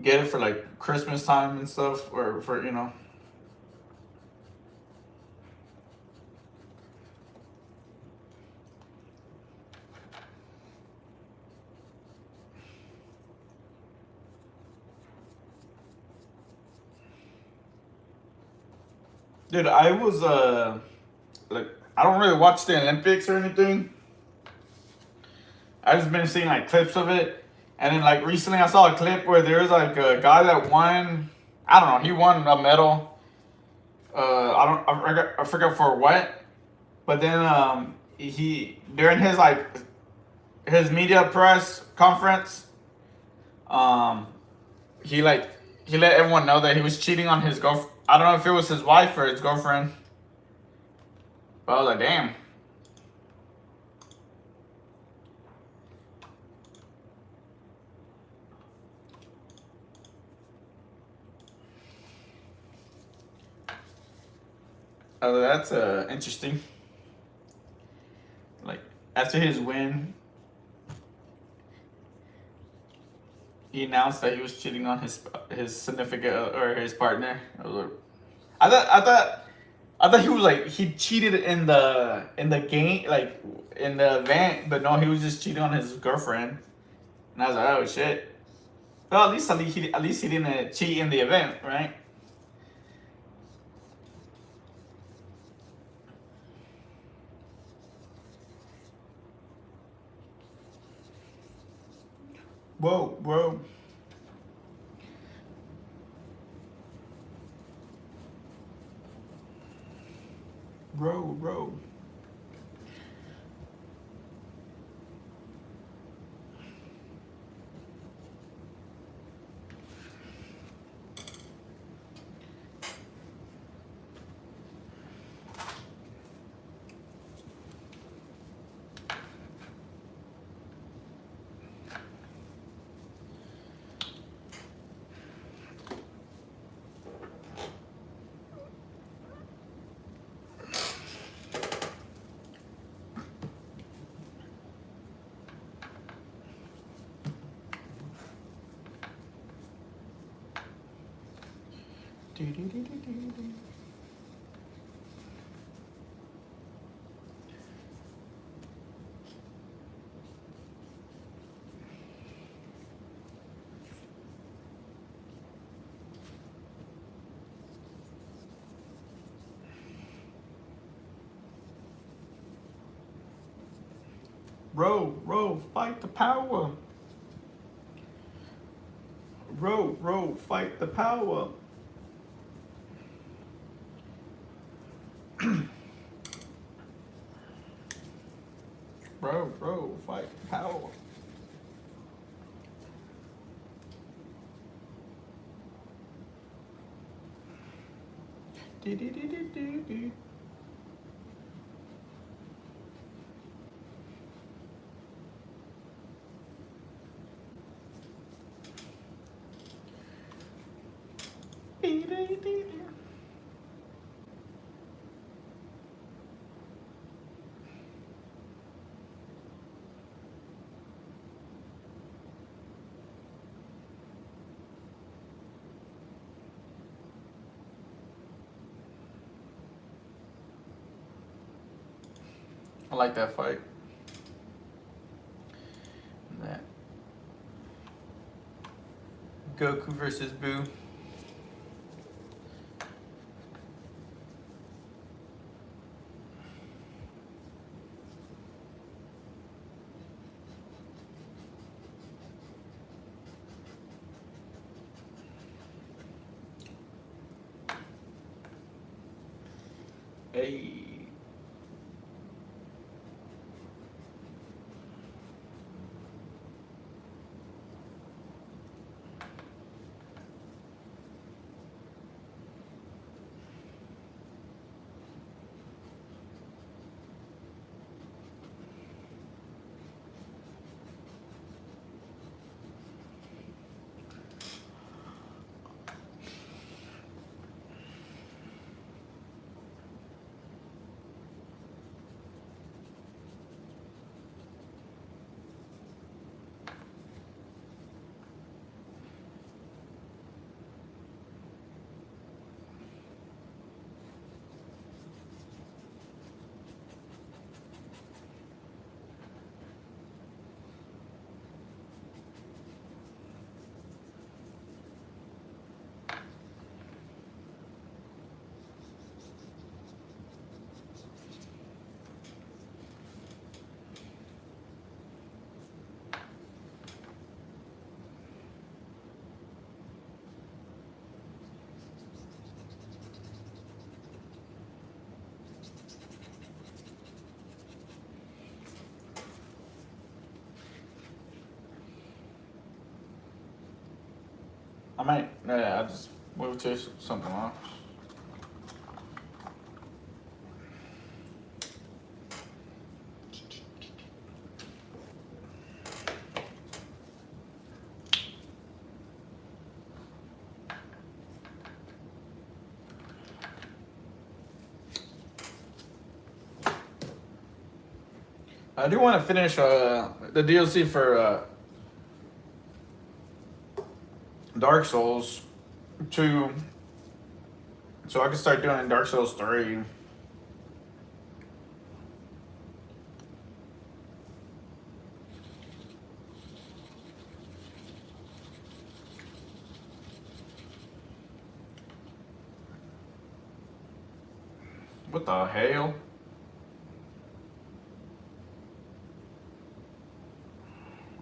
get it for like Christmas time and stuff, or for Dude, I was like I don't really watch the Olympics or anything. I've just been seeing like clips of it, and then like recently I saw a clip where there was like a guy that won. I don't know. He won a medal. I forgot for what, but then he during his like his media press conference, um, he like he let everyone know that he was cheating on his girlfriend. I don't know if it was his wife or his girlfriend, but I was like, damn. Oh, that's interesting. Like after his win, he announced that he was cheating on his significant or his partner. I thought he was like he cheated in the game, like in the event, but no, he was just cheating on his girlfriend. And I was like, oh shit. Well, at least he didn't cheat in the event, right? Whoa, bro. Bro. Bro, fight the power. Bro, fight the power. Bro, fight the power. Do. I like that fight. That Goku versus Boo. Hey. I might, yeah, I just move to something else. I do want to finish the DLC for Dark Souls 2, so I can start doing Dark Souls 3. What the hell?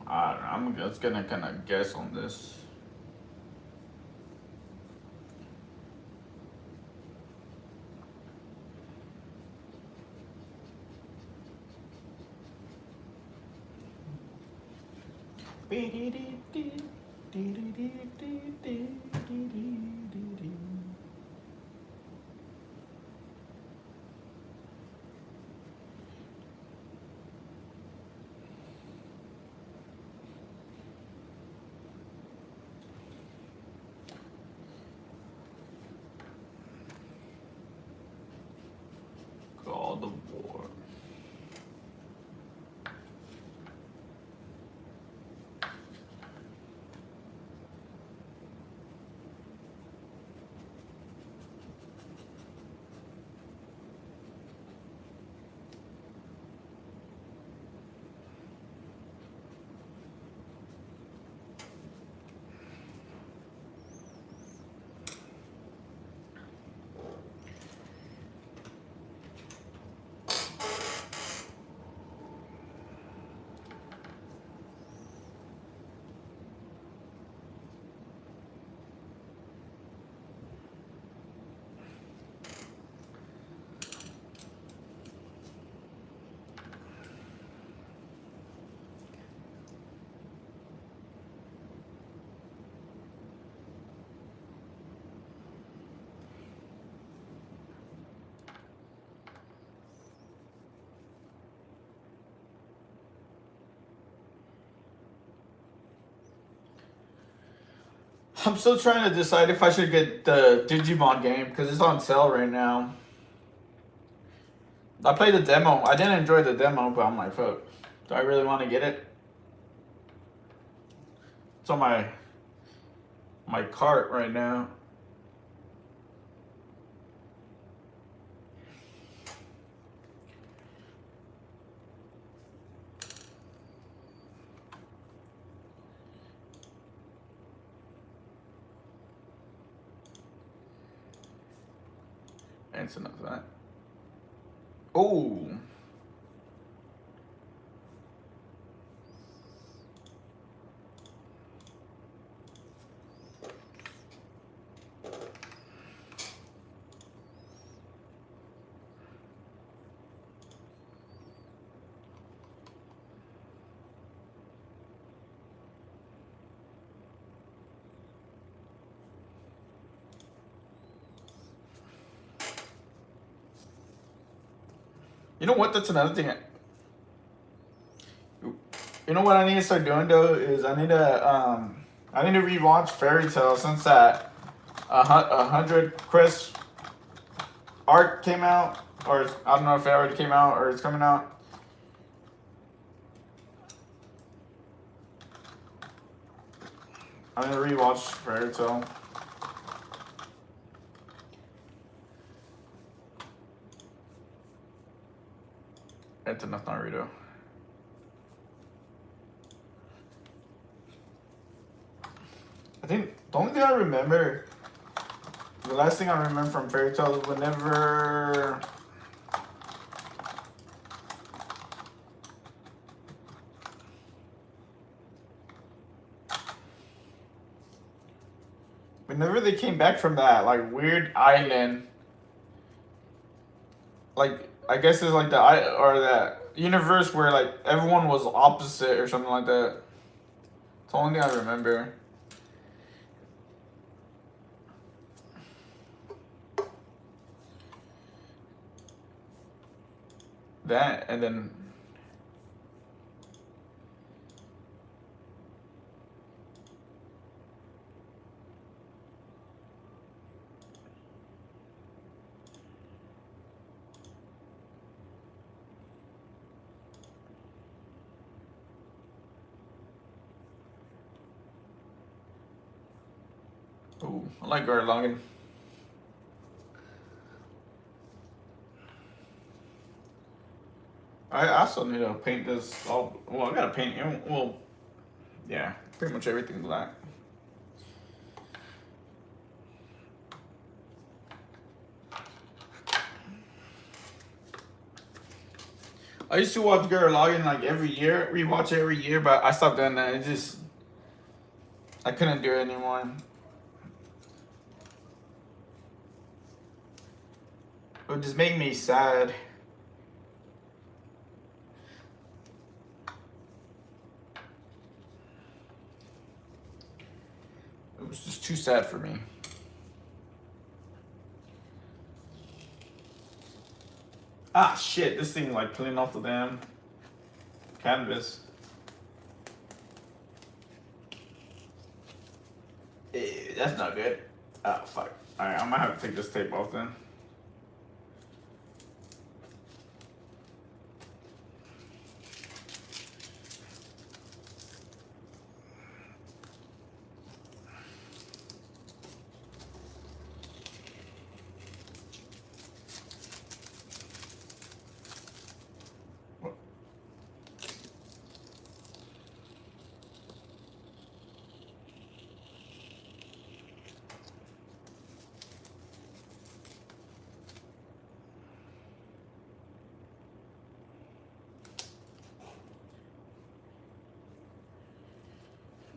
I don't know, I'm just gonna kind of guess on this. God of War. I'm still trying to decide if I should get the Digimon game because it's on sale right now. I played the demo. I didn't enjoy the demo, but I'm like, fuck. Do I really want to get it? It's on my cart right now. That's enough of that. Oh. You know what? That's another thing. You know what I need to start doing though is I need to rewatch Fairy Tale since that 100 Chris art came out, or I don't know if it already came out or it's coming out. I'm gonna rewatch Fairy Tale. That's enough Naruto. I think the only thing I remember, the last thing I remember from Fairy Tale is whenever they came back from that like weird island, like I guess it's like or that universe where like everyone was opposite or something like that. It's the only thing I remember. That and then Ooh, I like Gurren Lagann. I also need to paint this all. Well, I gotta paint it. Well, yeah, pretty much everything black. I used to watch Gurren Lagann like every year, rewatch it every year, but I stopped doing that. It just, I couldn't do it anymore. It would just make me sad. It was just too sad for me. Ah, shit, this thing like peeling off the damn canvas. That's not good. Oh, fuck. Alright, I might have to take this tape off then.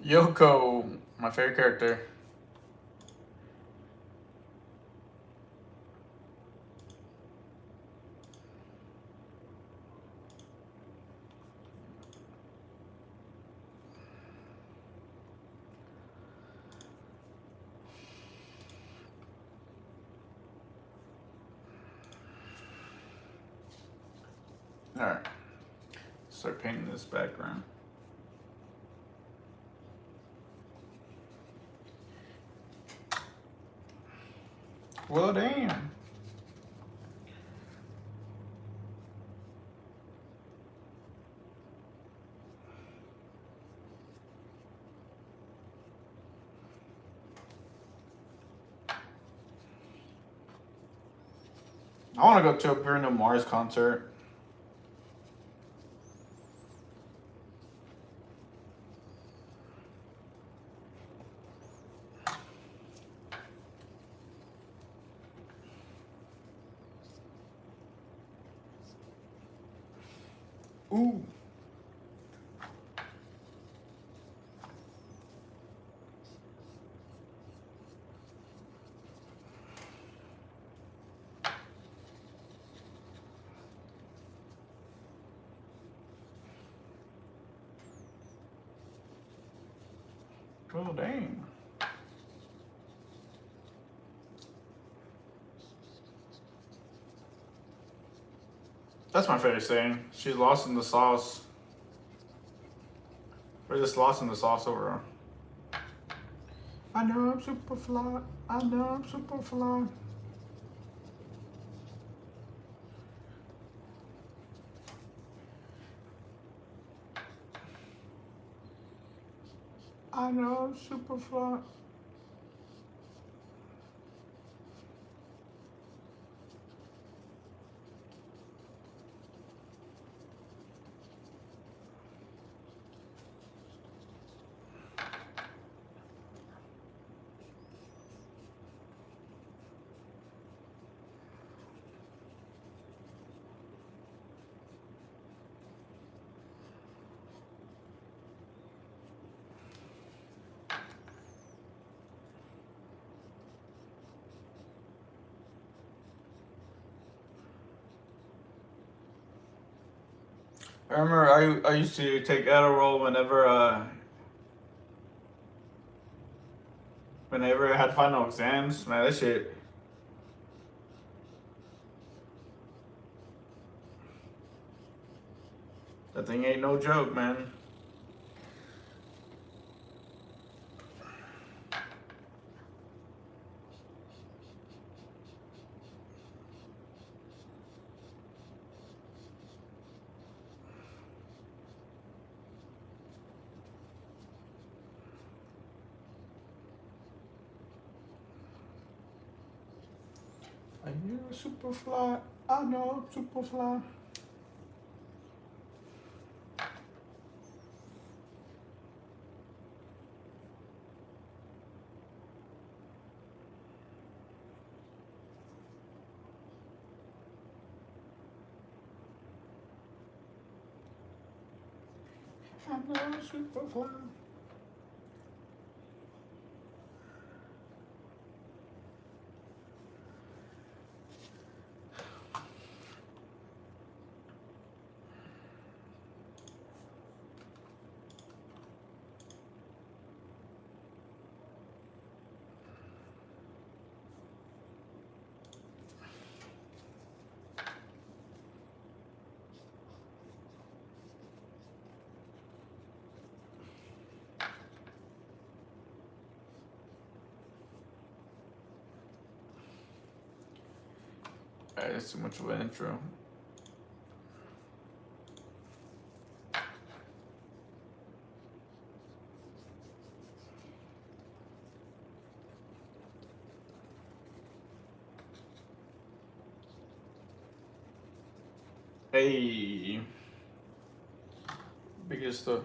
Yoko, my favorite character. Alright, start painting this background. Well, damn. I want to go to a Bruno Mars concert. Ooh. Oh, dang. That's my favorite saying. She's lost in the sauce. We're just lost in the sauce overall. I know I'm super fly. I know I'm super fly. I know I'm super fly. I remember I used to take Adderall whenever I had final exams. Man, that shit. That thing ain't no joke, man. Superfly. I know Superfly. I know Superfly. Alright, that's too much of an intro. Hey, biggest stuff.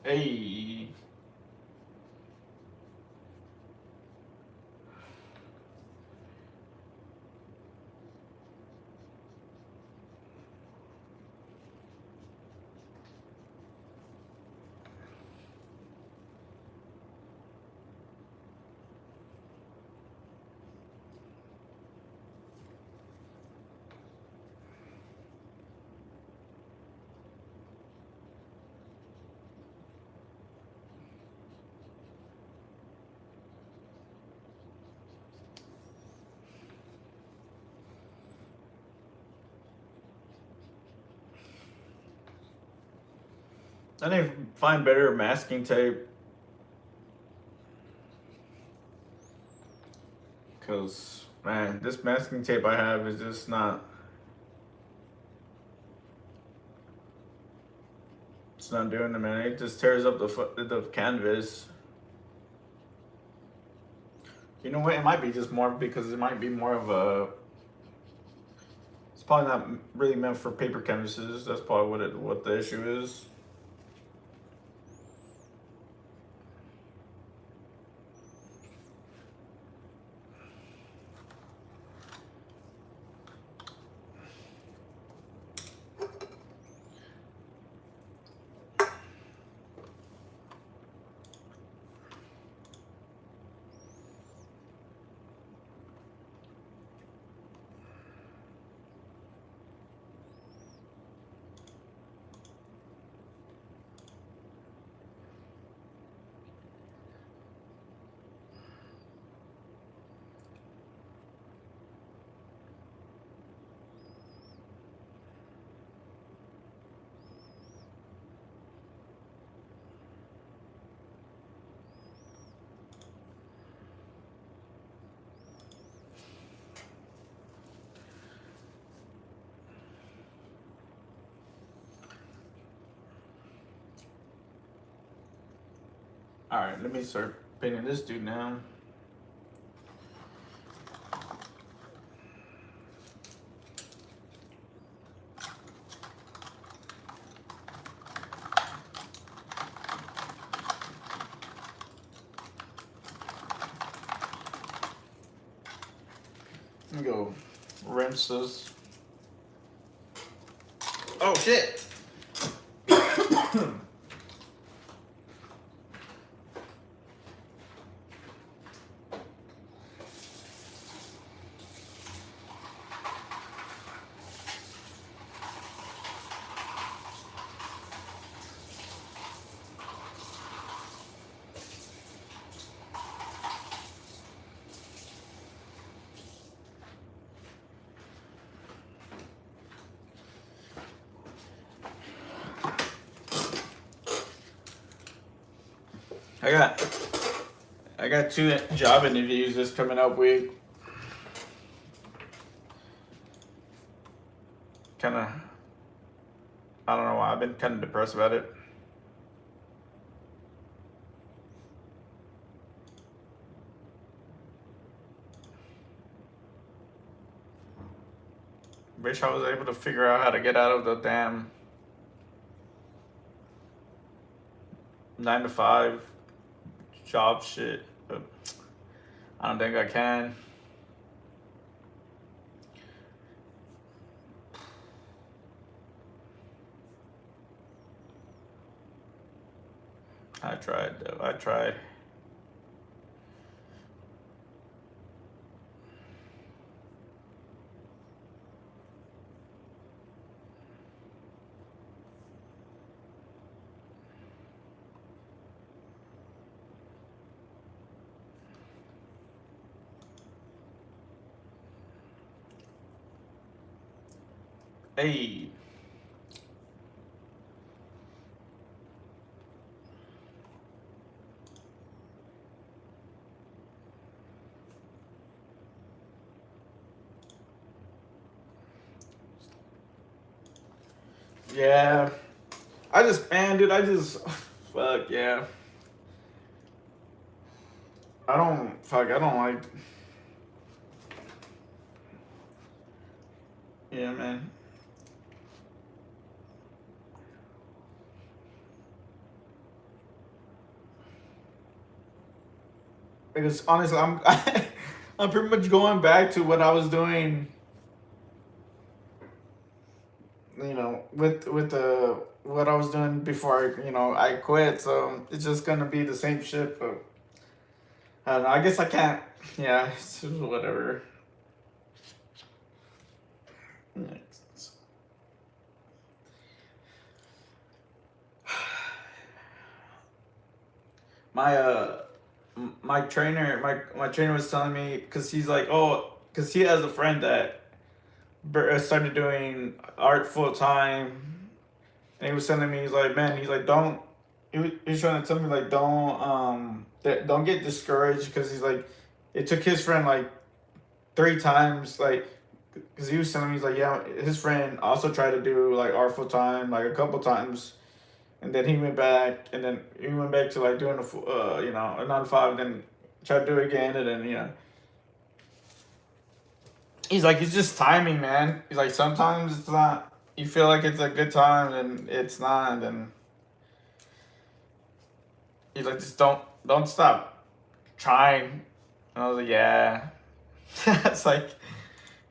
Hey. I need to find better masking tape. Because, man, this masking tape I have is just not. It's not doing it, man. It just tears up the canvas. You know what? It might be just more because it might be more of a. It's probably not really meant for paper canvases. That's probably what the issue is. Alright, let me start painting this dude now. Let me go rinse this. Oh shit! I got two job interviews this coming up week. Kind of, I don't know why I've been kind of depressed about it. Wish I was able to figure out how to get out of the damn 9 to 5 job shit, but I don't think I can. I tried though. I tried. Hey. Yeah. Fuck yeah. I don't like, yeah, man. Because honestly, I'm pretty much going back to what I was doing, with the what I was doing before I quit. So it's just gonna be the same shit. But I don't know. I guess I can't. Yeah, it's just whatever. My my trainer was telling me, because he's like, oh, because he has a friend that started doing art full time, and he was telling me, he's like, man, he's like, don't. He was trying to tell me, like, don't get discouraged, because he's like, it took his friend like 3 times, like, because he was telling me, he's like, yeah, his friend also tried to do like art full time like a couple times, and then he went back, and then he went back to like doing a 9 to 5, and then tried to do it again, and then he's like, it's just timing, man. He's like, sometimes it's not. You feel like it's a good time, and it's not. And then he's like, just don't stop trying. And I was like, yeah. It's like,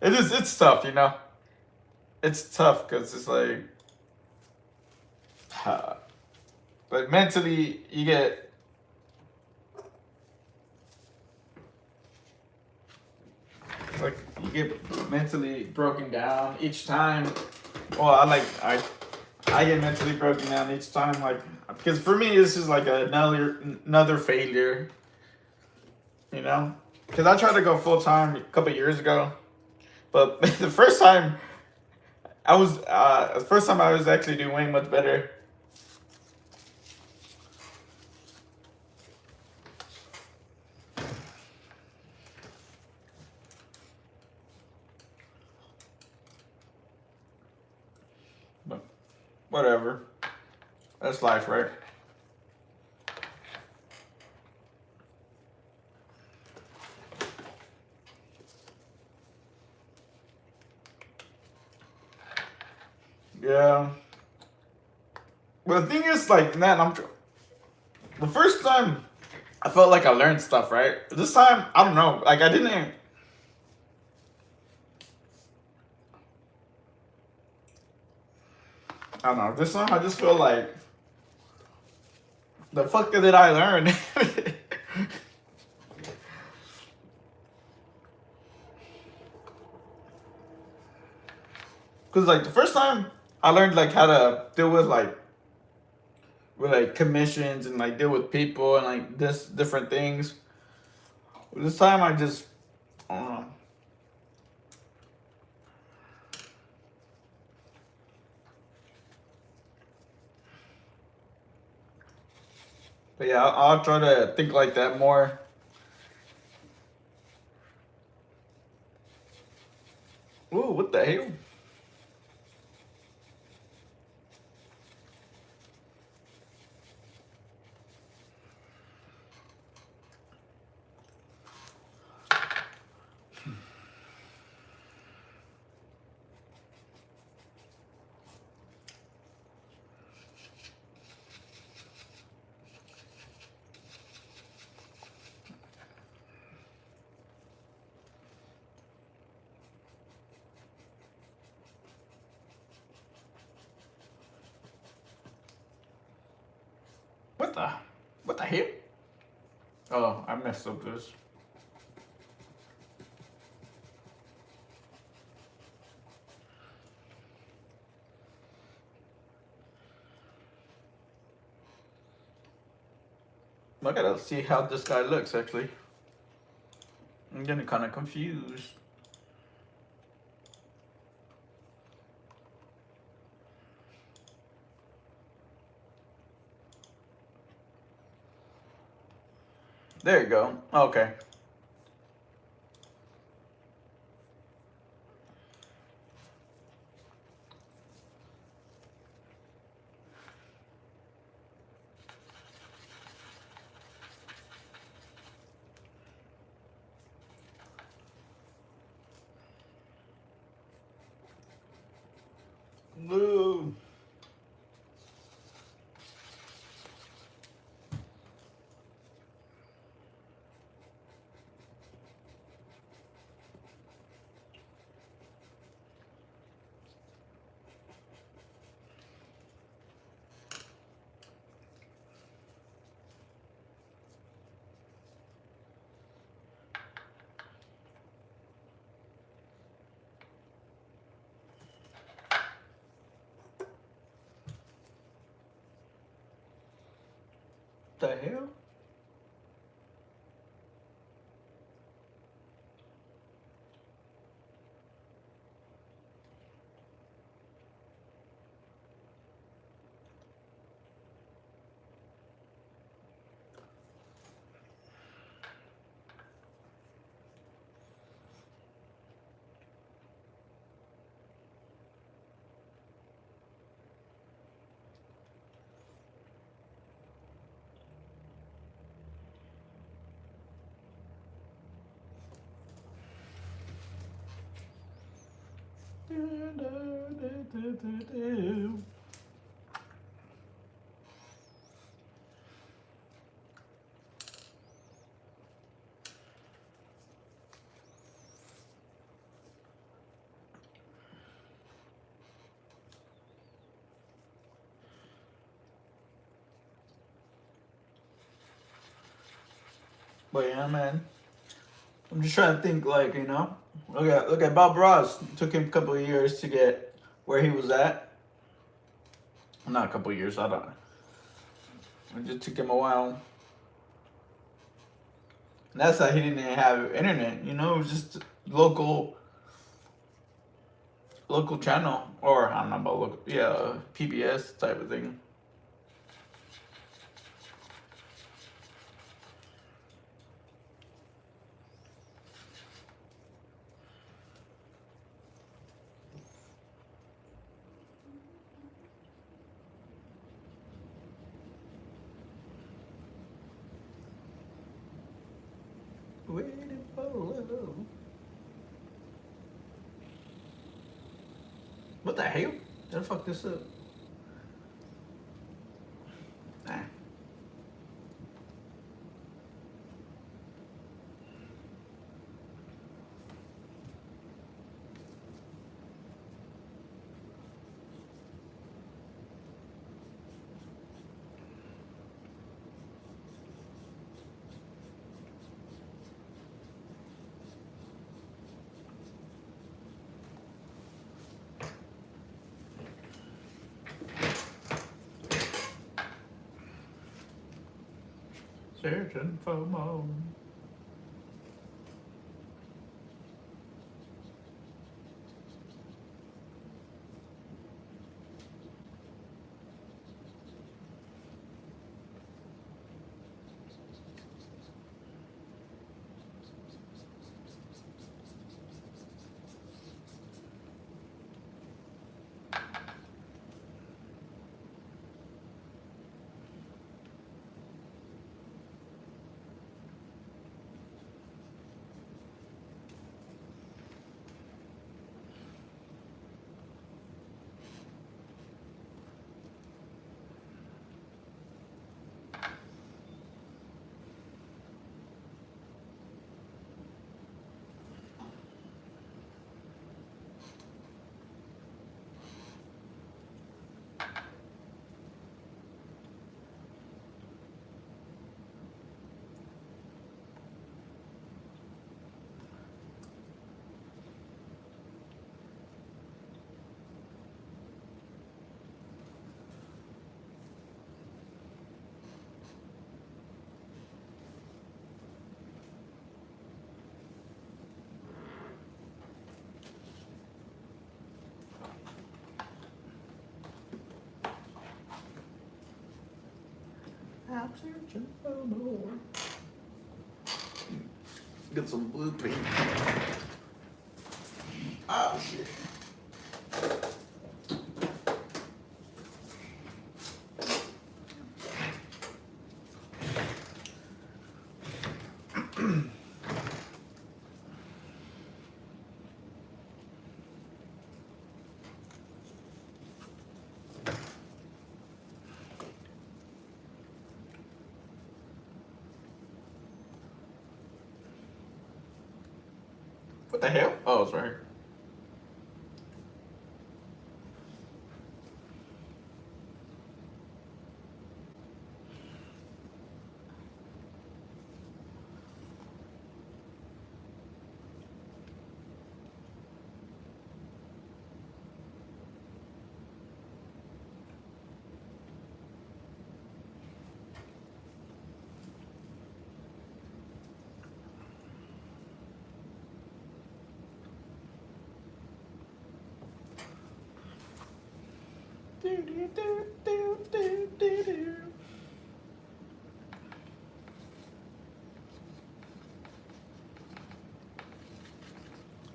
it's tough, It's tough because it's like, like mentally you get. It's like you get mentally broken down each time. Well, I get mentally broken down each time, like, because for me this is like another failure, Because I tried to go full time a couple years ago, but the first time I was actually doing way much better. But whatever, that's life, right? Yeah. But the thing is, like, man, the first time I felt like I learned stuff, right? This time, I don't know. Like, I didn't. I don't know. This time, I just feel like, the fuck did I learn? Because, like, the first time I learned, like, how to deal with commissions, and like deal with people, and like this different things. This time I just, I don't know. But yeah, I'll try to think like that more. Ooh, what the hell? What the? What the hell? Oh, I messed up this. I gotta see how this guy looks actually. I'm getting kind of confused. There you go. Okay. Blue. The hell? But yeah, man. I'm just trying to think, like, look at Bob Ross. It took him a couple of years to get where he was at. Not a couple of years. I don't. It just took him a while. And that's how he didn't have internet. It was just local channel, or I don't know about local. Yeah, PBS type of thing. Waiting for love. What the hell? Did I fuck this up? Nah. Searching for more. I'm searching for more. Get some blue paint. Oh shit. What the hell? Oh, it's right here.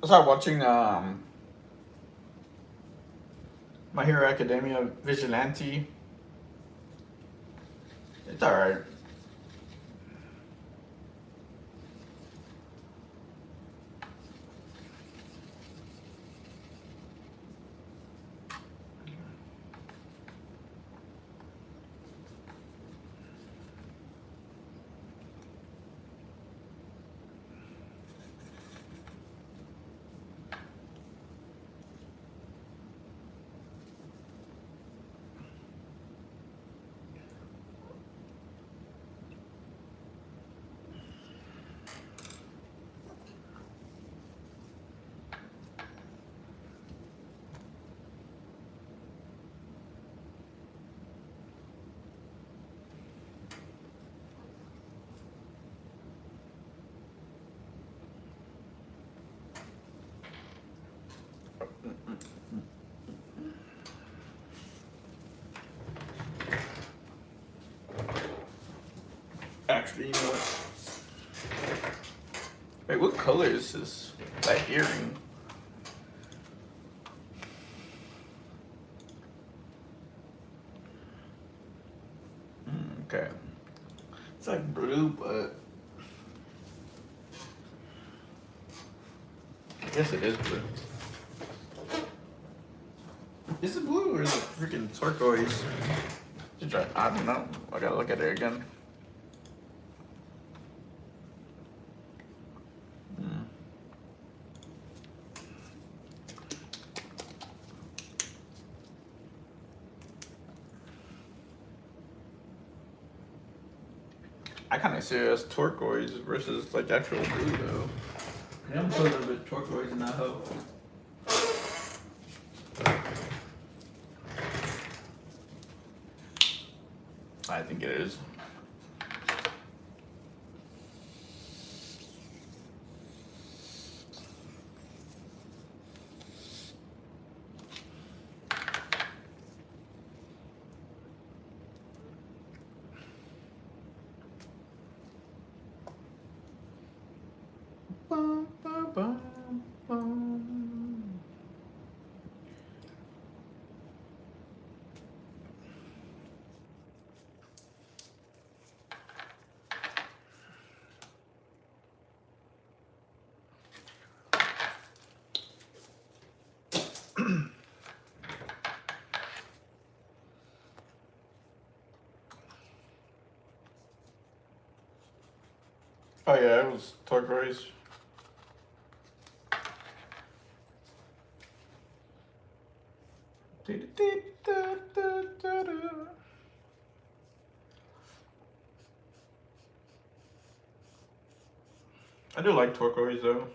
I started watching My Hero Academia Vigilante. It's alright. Actually, you know what? Wait, what color is this? That earring? Okay. It's like blue, but I guess it is blue. Is it blue or is it freaking turquoise? I don't know. I gotta look at it again. I kind of see it as turquoise versus like actual blue though. Yeah, I'm putting a little bit turquoise in that hoe. I think it is. Bum, bum, bum, bum. Oh yeah, it was turquoise. I do like turquoise though.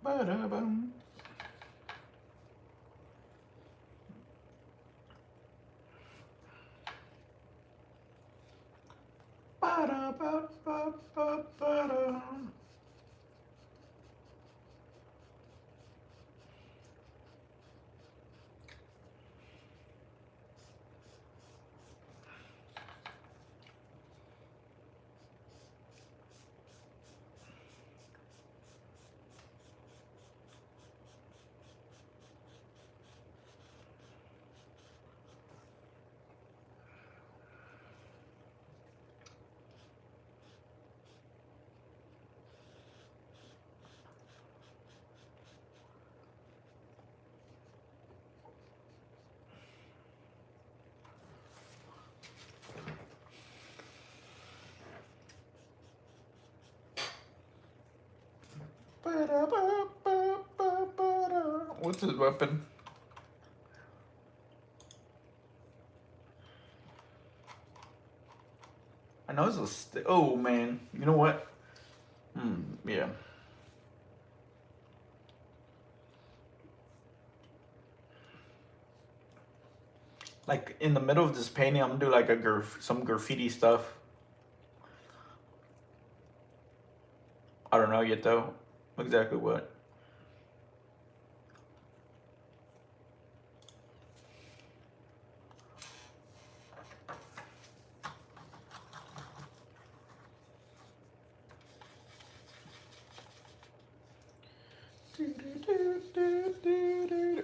Ba-da-bum. What's his weapon? I know it's a oh man, you know what? Yeah. Like in the middle of this painting, I'm gonna do like some graffiti stuff. I don't know yet though, exactly what.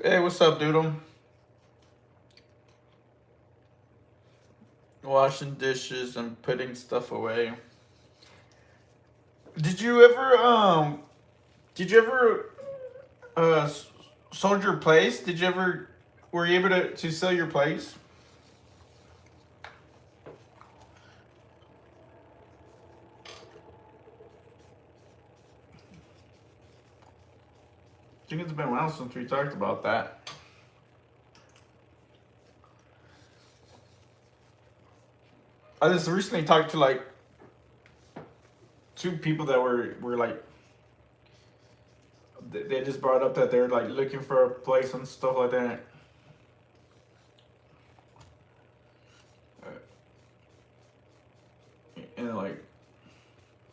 Hey, what's up, doodle? Washing dishes and putting stuff away. Did you ever uh sold your place? Did you ever were you able to sell your place? I think it's been a while since we talked about that. I just recently talked to like two people that were like they just brought up that they're like looking for a place and stuff like that. And like,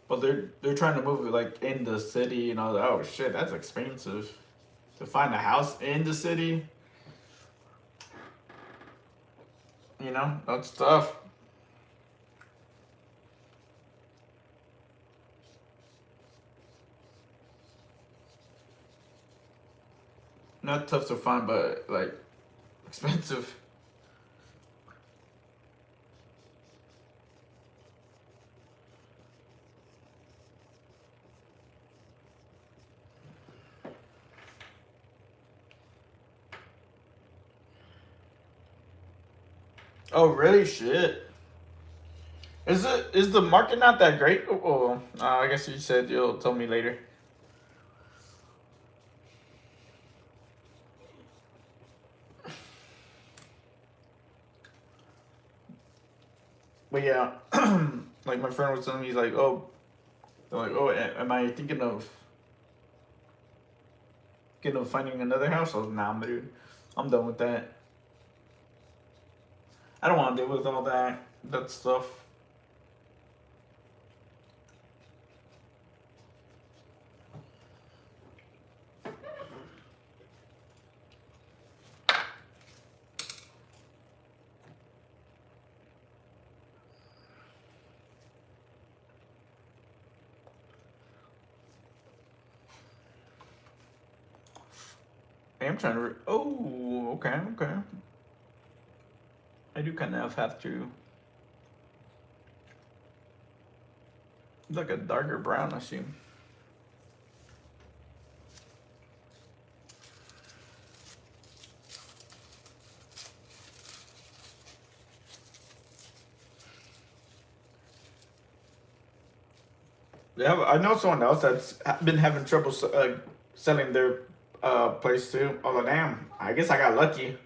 but they're trying to move it like in the city, and I was like, oh shit, that's expensive to find a house in the city. You know, that's tough. Not tough to find, but like expensive. Oh really? Shit. Is the market not that great? Oh, I guess you said you'll tell me later. But yeah, like my friend was telling me, he's like, oh, they're like, oh, am I thinking of finding another house? I was like, nah, dude, I'm done with that. I don't want to deal with all that stuff. Hey, I'm trying to. Oh, okay, okay. I do kind of have to. Like a darker brown, I assume. Yeah, I know someone else that's been having trouble selling their place too. Oh damn! I guess I got lucky.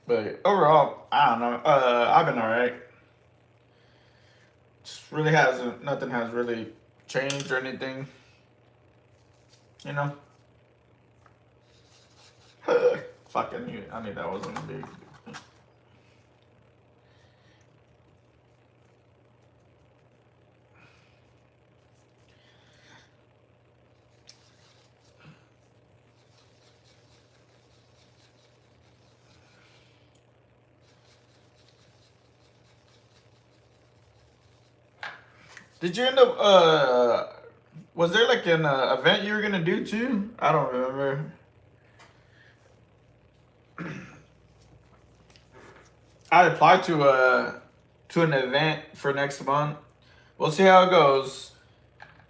But overall, I don't know. I've been alright. Just really hasn't. Nothing has really changed or anything. You know. Fuck, I knew that wasn't gonna be. Did you end up? Was there like an event you were gonna do too? I don't remember. I applied to an event for next month. We'll see how it goes.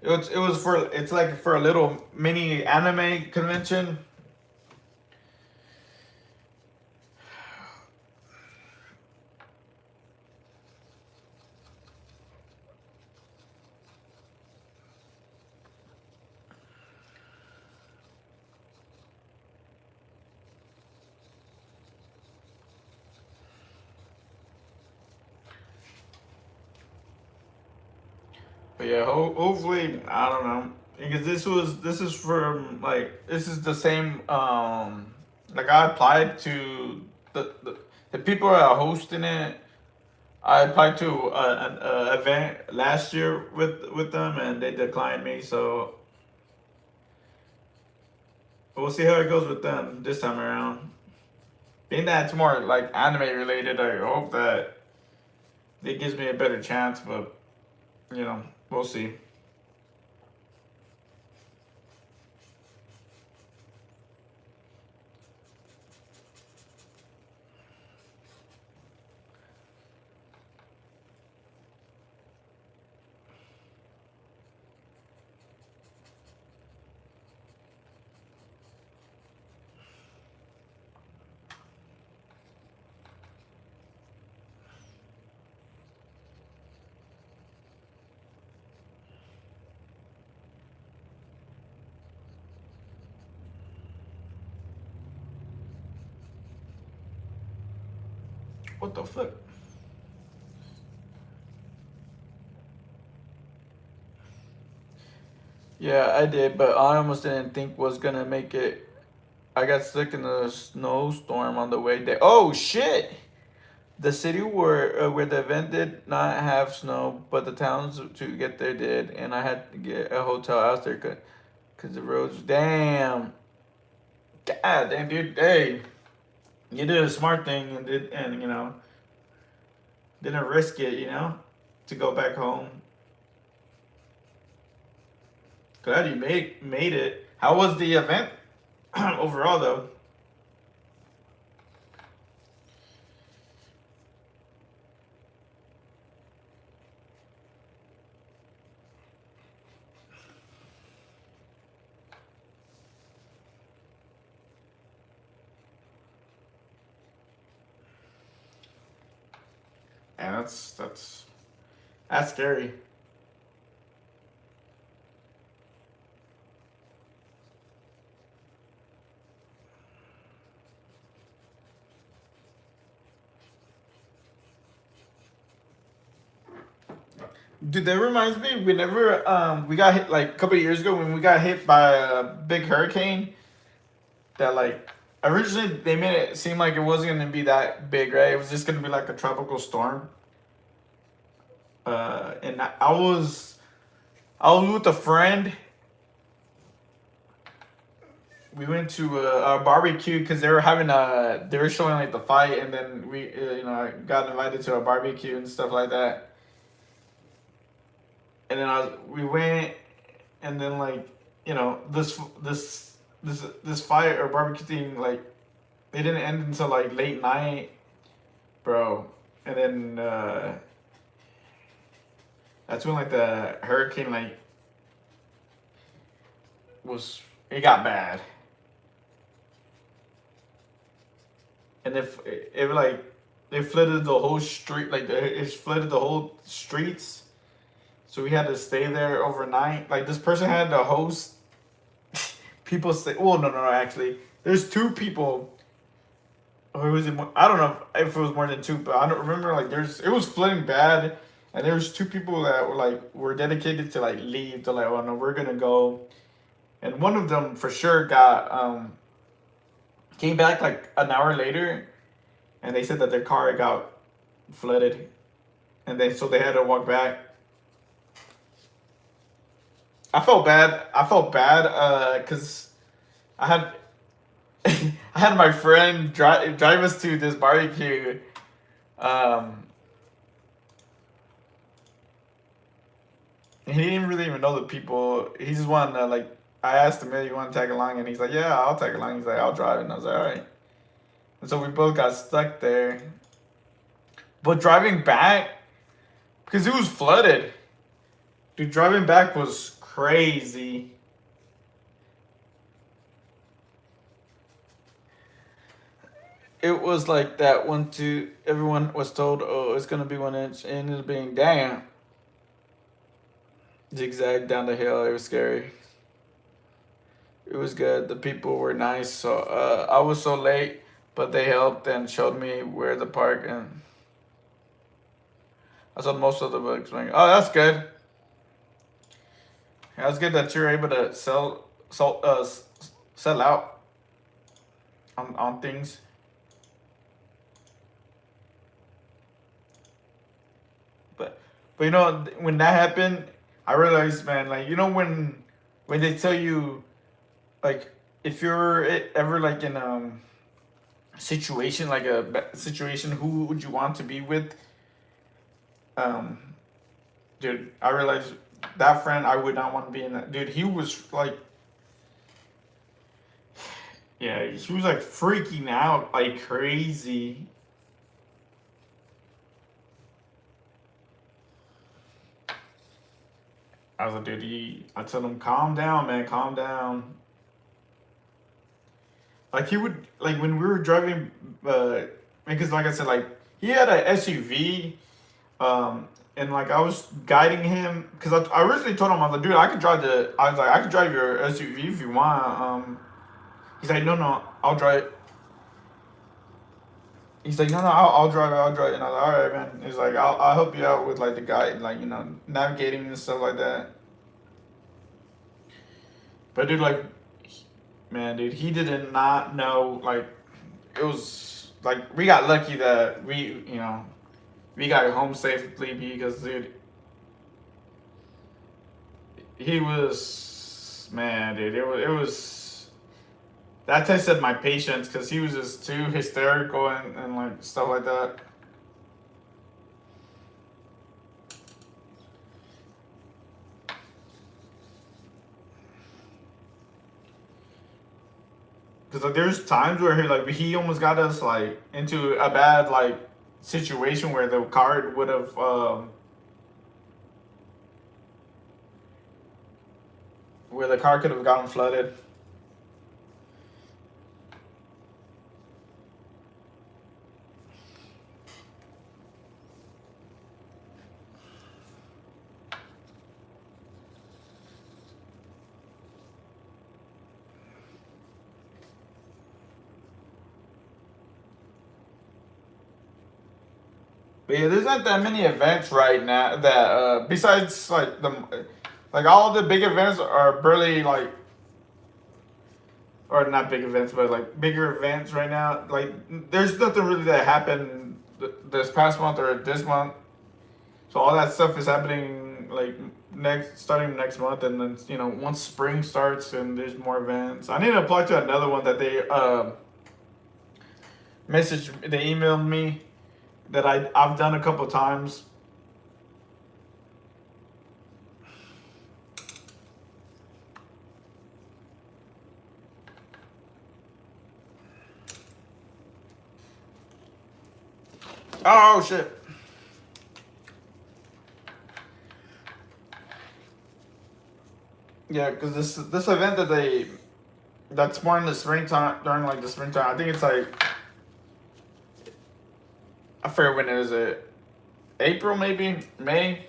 It's like for a little mini anime convention. But yeah, hopefully I don't know because this is from like this is the same like I applied to the people that are hosting it. I applied to an event last year with them and they declined me. So we'll see how it goes with them this time around. Being that it's more like anime related, I hope that it gives me a better chance. But we'll see. What the fuck? Yeah, I did, but I almost didn't think was gonna make it. I got stuck in a snowstorm on the way there. Oh shit! The city where the event did not have snow, but the towns to get there did, and I had to get a hotel out there cause the roads. Damn. God damn, dude. Hey, you did a smart thing and didn't risk it, to go back home. Glad you made it. How was the event overall though? Yeah, that's scary. Dude, that reminds me. Whenever we got hit like a couple of years ago when we got hit by a big hurricane, that like originally they made it seem like it wasn't gonna be that big, right? It was just gonna be like a tropical storm. And I was with a friend. We went to a barbecue because they were showing like the fight, and then we I got invited to a barbecue and stuff like that. And then we went, and then like this fire or barbecue thing like it didn't end until like late night, bro. And then that's when like the hurricane like was it got bad, and if it like it flooded the whole street like it flooded the whole streets. So we had to stay there overnight. Like this person had to host people say, well, no, actually, there's two people. Or was it more, I don't know if it was more than two, but I don't remember. Like it was flooding bad, and there was two people that were dedicated to like leave. To like, oh no, we're gonna go, and one of them for sure got Came back like an hour later, and they said that their car got flooded, and then so they had to walk back. I felt bad. I felt bad because I had I had my friend drive us to this barbecue. Um, and he didn't really even know the people. He just wanted to like. I asked him, "Hey, you want to tag along?" And he's like, "Yeah, I'll tag along." He's like, "I'll drive," and I was like, "All right." And so we both got stuck there. But driving back, because it was flooded, dude, driving back was crazy. It was like that one too. Everyone was told, "Oh, it's gonna be 1 inch," and it ended up being damn. Zigzag down the hill. It was scary. It was good. The people were nice. So I was so late, but they helped and showed me where the park, and I saw most of the books. Like, oh, that's good. That's good that you're able to sell out on things. But but when that happened, I realized, man, like when they tell you, like, if you're ever like in situation, like a situation, who would you want to be with? Um, dude, I realized that friend, I would not want to be in that. Dude, he was like, yeah, he was like freaking out like crazy. I was like, dude, I told him, calm down, man, calm down. Like he would, like when we were driving, because like I said, like he had a SUV, and like I was guiding him because I originally told him, I was like, dude, I could drive your SUV if you want. He's like, no, no, I'll drive it. He's like, no, no, I'll drive it, I'll drive it. And I was like, all right, man. He's like, I'll help you out with like the guide, like navigating and stuff like that. But dude, like, man, dude, he did not know. Like, it was like we got lucky that we got home safely because dude, he was, man, dude, it was that tested my patience because he was just too hysterical and like stuff like that. Because like there's times where he almost got us like into a bad like situation where the car would have where the car could have gotten flooded. But yeah, there's not that many events right now that besides like all the big events are barely like, or not big events but like bigger events right now. Like there's nothing really that happened this past month or this month. So all that stuff is happening like starting next month, and then once spring starts and there's more events. I need to apply to another one that they emailed me that I've done a couple times. Oh shit. Yeah, because this event that's more in the springtime, during like the springtime. I think it's like, I forget when it is. It April, maybe May.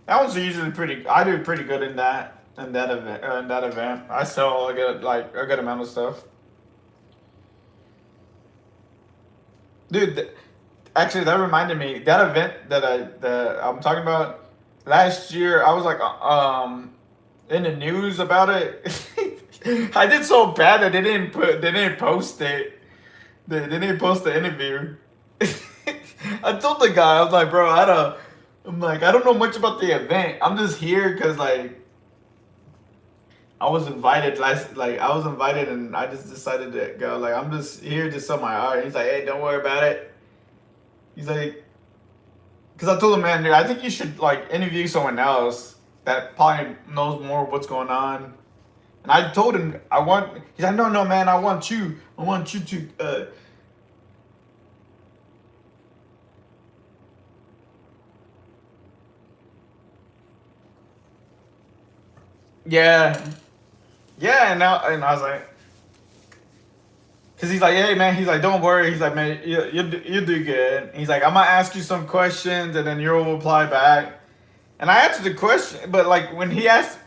That one's usually pretty. I do pretty good in that event. In that event, I sell a good amount of stuff. Dude, actually, that reminded me, that event that I'm talking about last year. I was like, in the news about it. I did so bad that they didn't post it. They didn't post the interview. I told the guy, I was like, bro, I'm like, I don't know much about the event. I'm just here because like I was invited I was invited and I just decided to go. Like, I'm just here to sell my art. He's like, hey, don't worry about it. He's like, because I told him, man, dude, I think you should like interview someone else that probably knows more of what's going on. And I told him I want. He's like, no, no, man, I want you. I want you to. Yeah, yeah, and I was like, because he's like, hey, man, he's like, don't worry. He's like, man, you do good. He's like, I'm gonna ask you some questions and then you'll reply back. And I answered the question, but like when he asked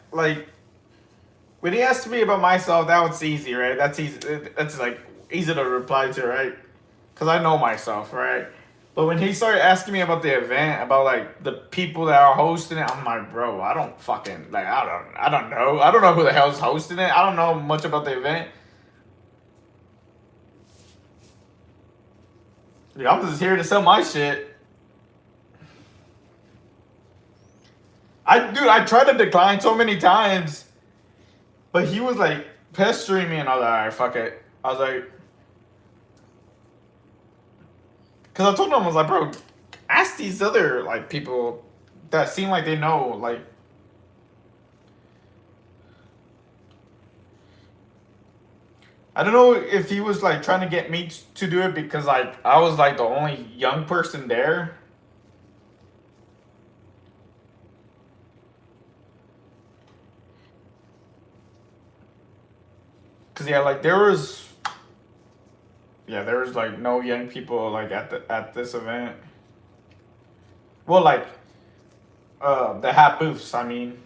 me about myself, that was easy, right? That's easy. That's like easy to reply to, right? Because I know myself, right? But when he started asking me about the event, about like the people that are hosting it, I'm like, bro, I don't fucking like, I don't know who the hell's hosting it. I don't know much about the event. Dude, I'm just here to sell my shit. I tried to decline so many times, but he was like pestering me, and I was like, alright, fuck it. I was like, because I told him, I was like, bro, ask these other like people that seem like they know, like. I don't know if he was like trying to get me to do it because like I was like the only young person there. Cause yeah, like there was like no young people like at this event. Well, like the hat booths. I mean,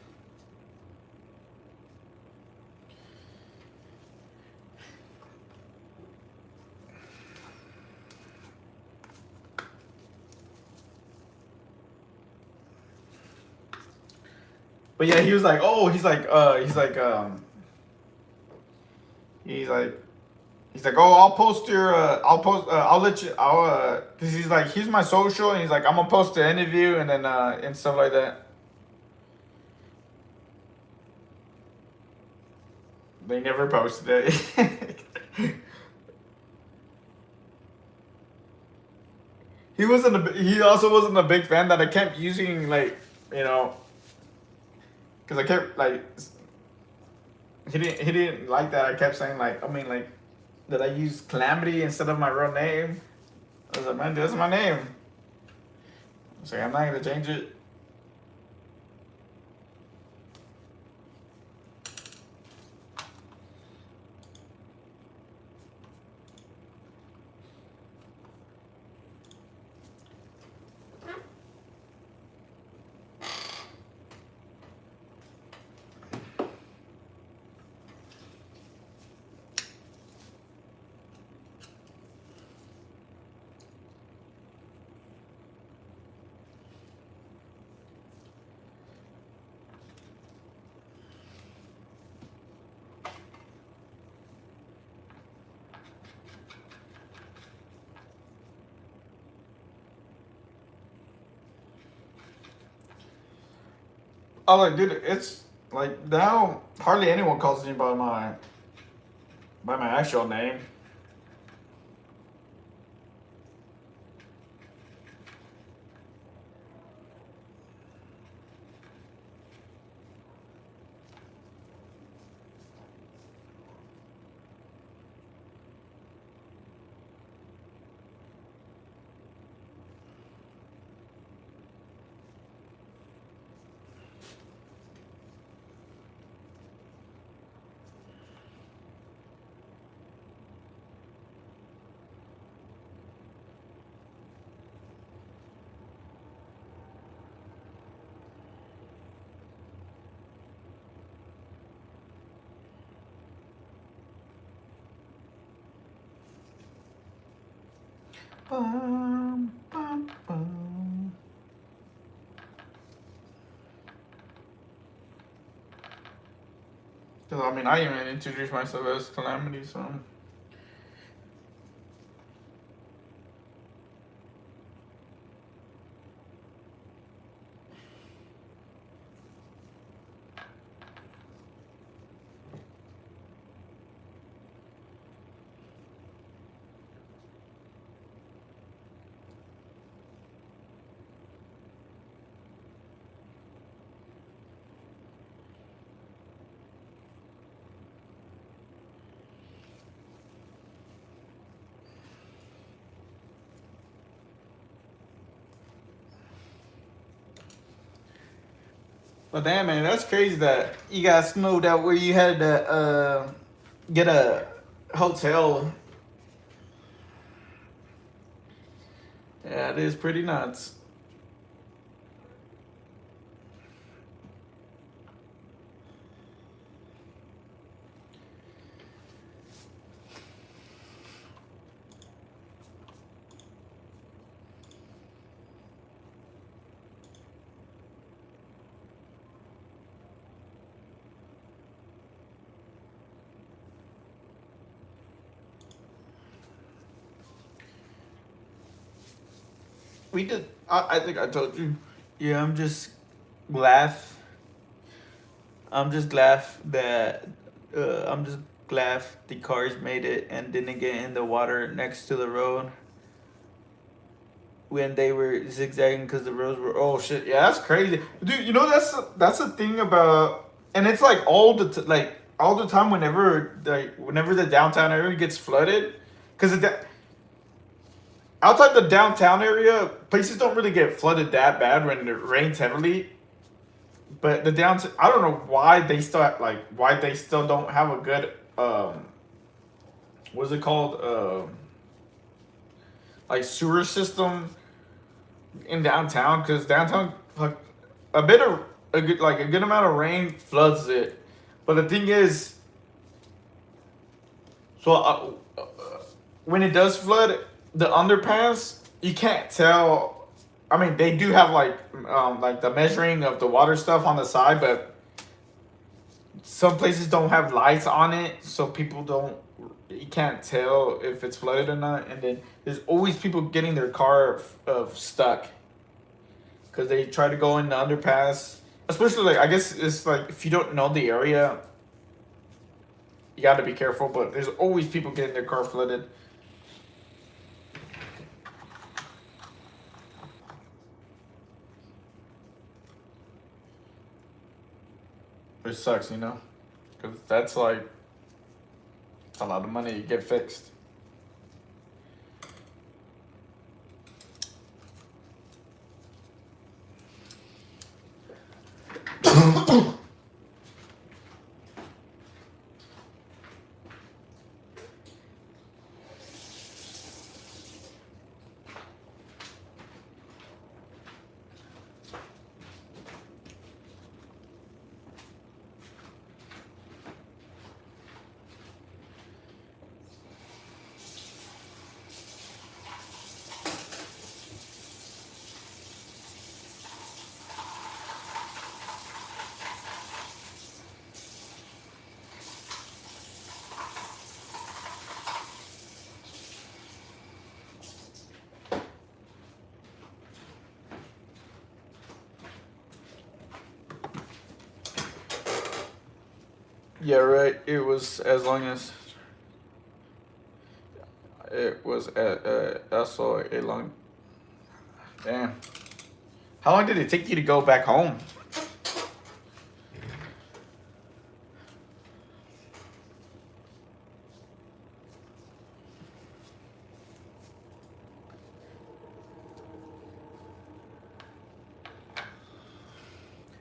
but yeah, he was like, oh, he's like he's like, oh, I'll let you, cause he's like, here's my social, and he's like, I'm gonna post the interview and then and stuff like that. They never posted it. He also wasn't a big fan that I kept using like, you know, because I kept like he didn't like that. I kept saying like, I mean like, that I use Calamity instead of my real name. I was like, man, that's my name. I was like, I'm not gonna change it. Oh, like, dude, it's like now hardly anyone calls me by my actual name. Bum, bum, bum. Cause mean, I even introduced myself as Calamity, so. But damn, man, that's crazy that you got snowed out where you had to get a hotel. Yeah, it is pretty nuts. We did. I think I told you. Yeah, glad. I'm just glad that I'm just glad the cars made it and didn't get in the water next to the road when they were zigzagging because the roads were, oh shit, yeah, that's crazy, dude. You know, that's the thing about, and it's like all the time whenever the downtown area gets flooded, because outside the downtown area places don't really get flooded that bad when it rains heavily. But the downtown, I don't know why they still don't have a good what's it called, like sewer system in downtown, because downtown, like, a bit of a good amount of rain floods it. But the thing is, so when it does flood the underpass, you can't tell. I mean, they do have like the measuring of the water stuff on the side, but some places don't have lights on it, so people don't. You can't tell if it's flooded or not. And then there's always people getting their car stuck because they try to go in the underpass. Especially, like, I guess it's like if you don't know the area, you got to be careful. But there's always people getting their car flooded. It sucks, you know, because that's like a lot of money you get fixed. Yeah, right. It was as long as it was also a long. Damn. How long did it take you to go back home?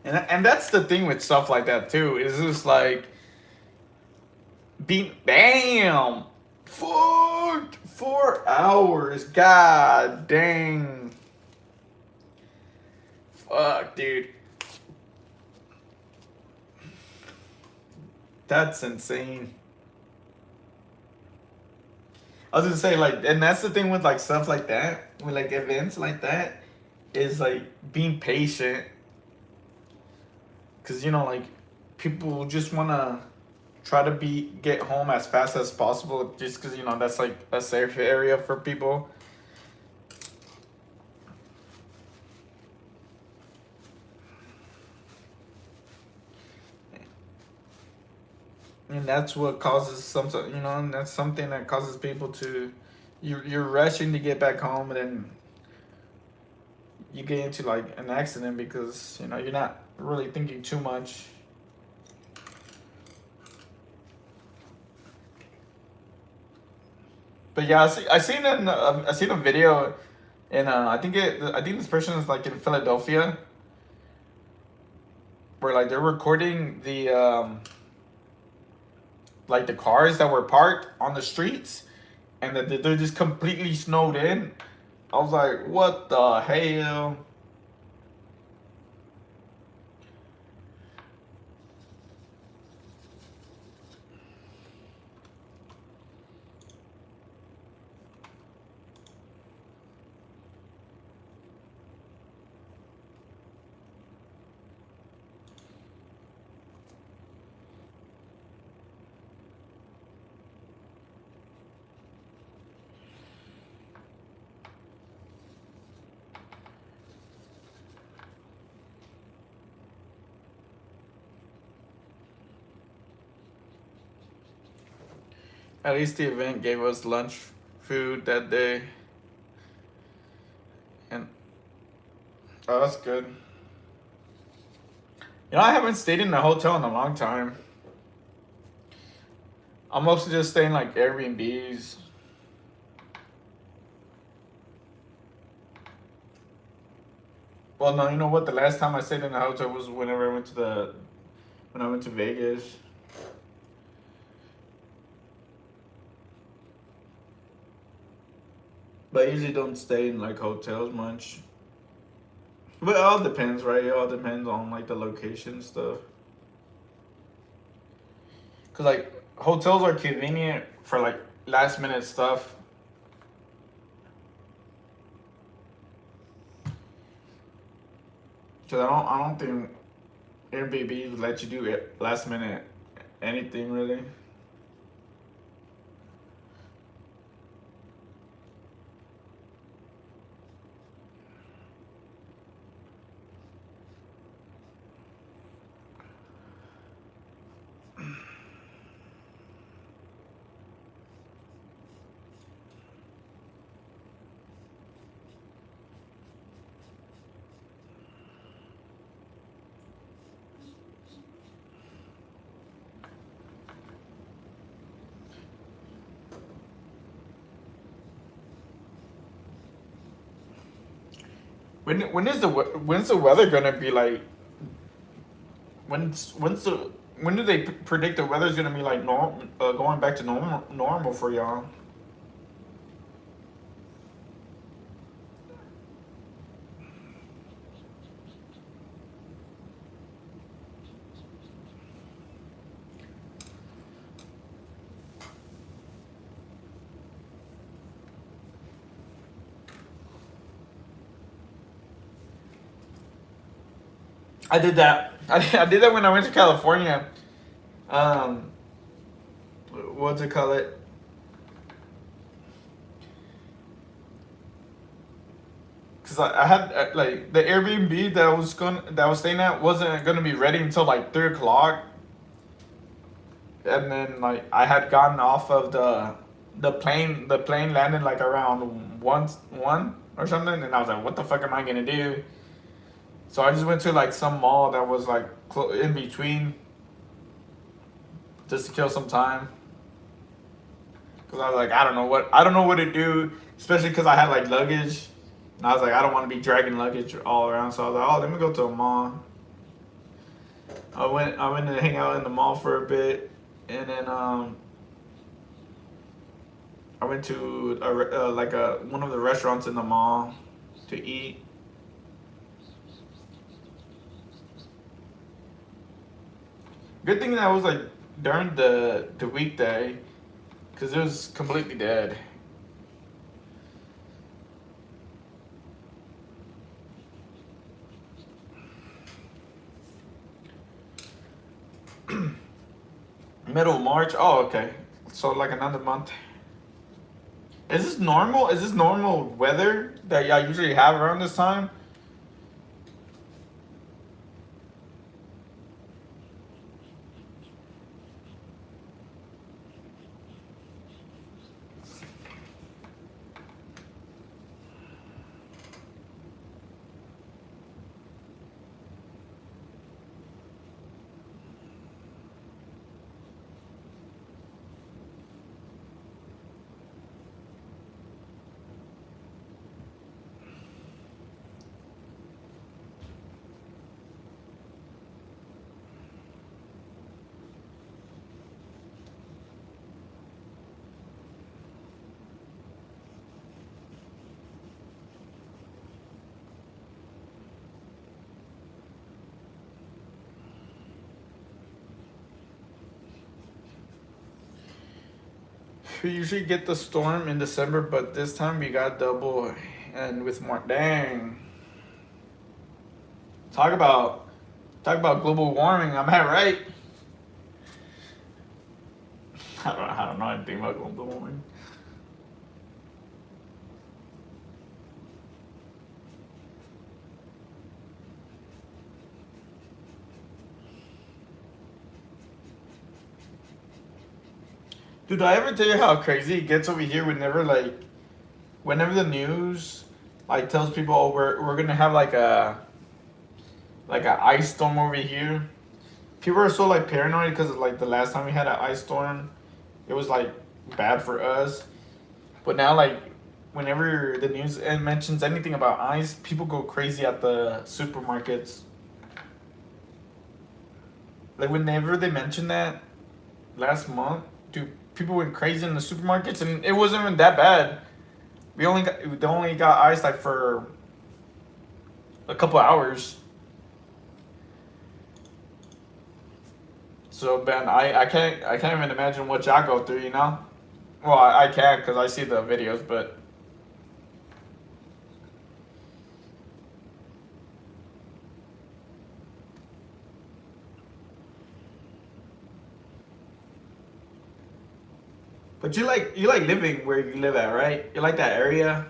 And that's the thing with stuff like that too. Is just like bam, fuck, 4 hours. God dang. Fuck, dude. That's insane. I was gonna say, like, and that's the thing with like stuff like that, with like events like that, is like being patient. Cause you know, like, people just wanna try to get home as fast as possible, just because that's like a safe area for people. And that's what causes and that's something that causes people to, you're rushing to get back home, and then you get into like an accident because you're not really thinking too much. But yeah, I seen a video, and I think this person is like in Philadelphia, where like they're recording the like the cars that were parked on the streets, and that they're just completely snowed in. I was like, what the hell? At least the event gave us lunch food that day, and oh, that's good. I haven't stayed in a hotel in a long time. I'm mostly just staying like Airbnbs. Well, no, you know what? The last time I stayed in a hotel was whenever when I went to Vegas. But I usually don't stay in like hotels much. But it all depends, right? It all depends on like the location stuff. Cause like hotels are convenient for like last minute stuff. Cause I don't think Airbnb would let you do it last minute anything really. When's the weather gonna be like? When's the when do they predict the weather's gonna be like going back to normal for y'all? I did that. I did that when I went to California. Um, what's it call it? Cause I had like the Airbnb that I was staying at wasn't gonna be ready until like 3 o'clock, and then like I had gotten off of the plane landed like around one or something, and I was like, what the fuck am I gonna do? So I just went to like some mall that was like in between, just to kill some time. Cause I was like, I don't know what to do, especially because I had like luggage, and I was like, I don't want to be dragging luggage all around. So I was like, oh, let me go to a mall. I went to hang out in the mall for a bit, and then I went to like a one of the restaurants in the mall to eat. Good thing that was like during the weekday, cause it was completely dead. Middle of March. Oh, okay. So like another month. Is this normal? Is this normal weather that y'all usually have around this time? We usually get the storm in December, but this time we got double and with more. Dang. Talk about talk about global warming. Am I right? I don't know anything about global warming. Dude, I ever tell you how crazy it gets over here whenever the news like tells people, oh, we're gonna have like a ice storm over here. People are so like paranoid because like the last time we had an ice storm, it was like bad for us. But now like whenever the news mentions anything about ice, people go crazy at the supermarkets. Like whenever they mentioned that last month, dude, people went crazy in the supermarkets, and it wasn't even that bad. They only got ice like for a couple hours. So man, I can't even imagine what y'all go through. You know? Well, I can because I see the videos, but you like living where you live at, right? You like that area.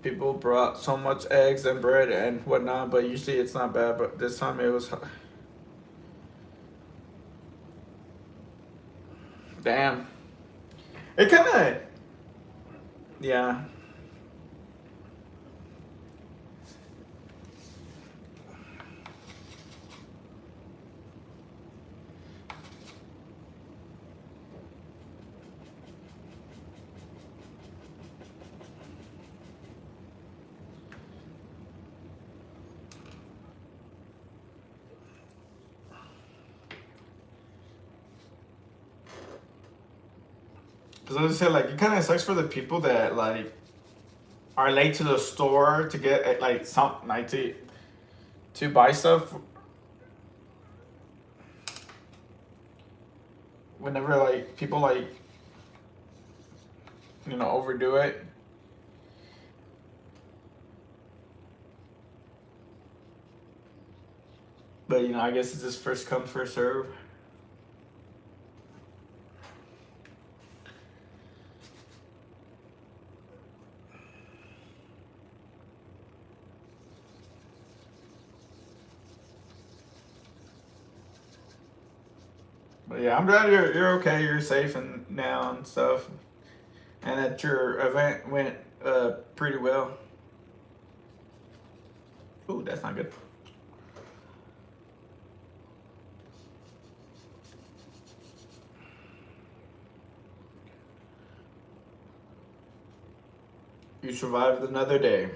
People brought so much eggs and bread and whatnot, but usually it's not bad. But this time it was, damn. It kind of, yeah. Because I was say like it kind of sucks for the people that like are late to the store to get like some like to buy stuff whenever like people like overdo it. But I guess it's just first come first serve. But yeah, I'm glad you're okay. You're safe and now and stuff, and that your event went pretty well. Ooh, that's not good. You survived another day.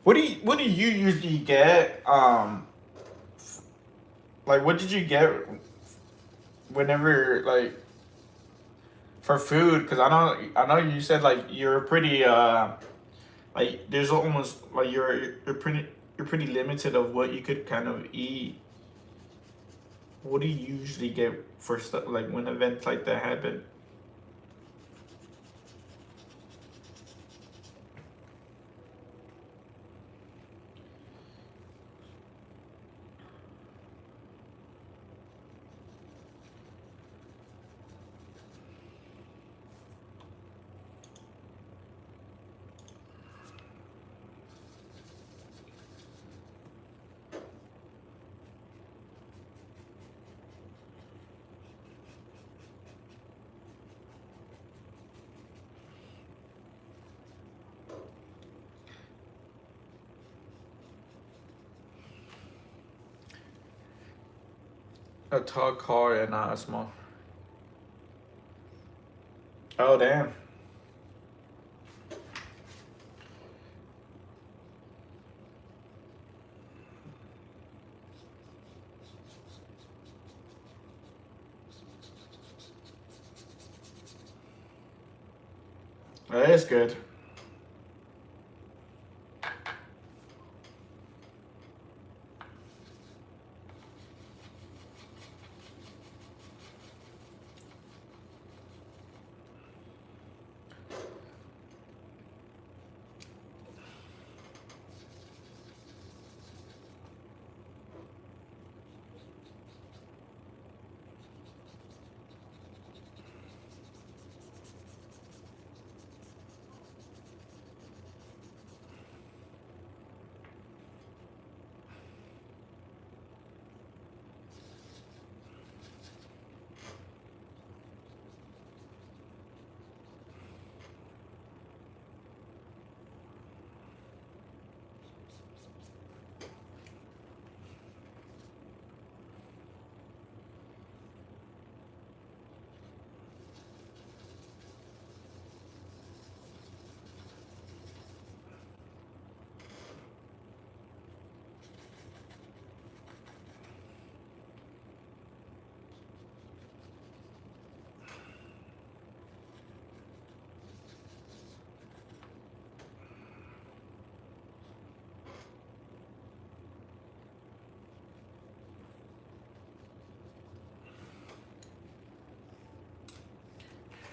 What do you usually get? Like what did you get whenever like for food? Because I know you said like you're pretty like there's almost like you're pretty limited of what you could kind of eat. What do you usually get for stuff like when events like that happen? A tall car and not a small. Oh damn. That is good.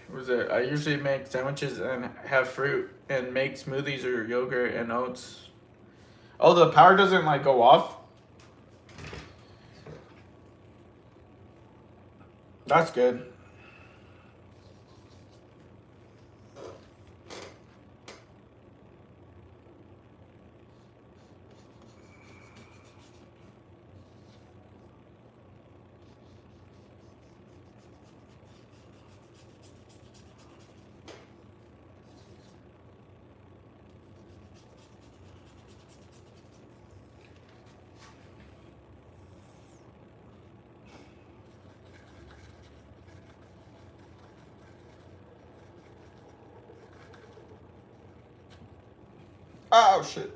What was it? I usually make sandwiches and have fruit and make smoothies or yogurt and oats. Oh, the power doesn't like go off. That's good. Oh shit.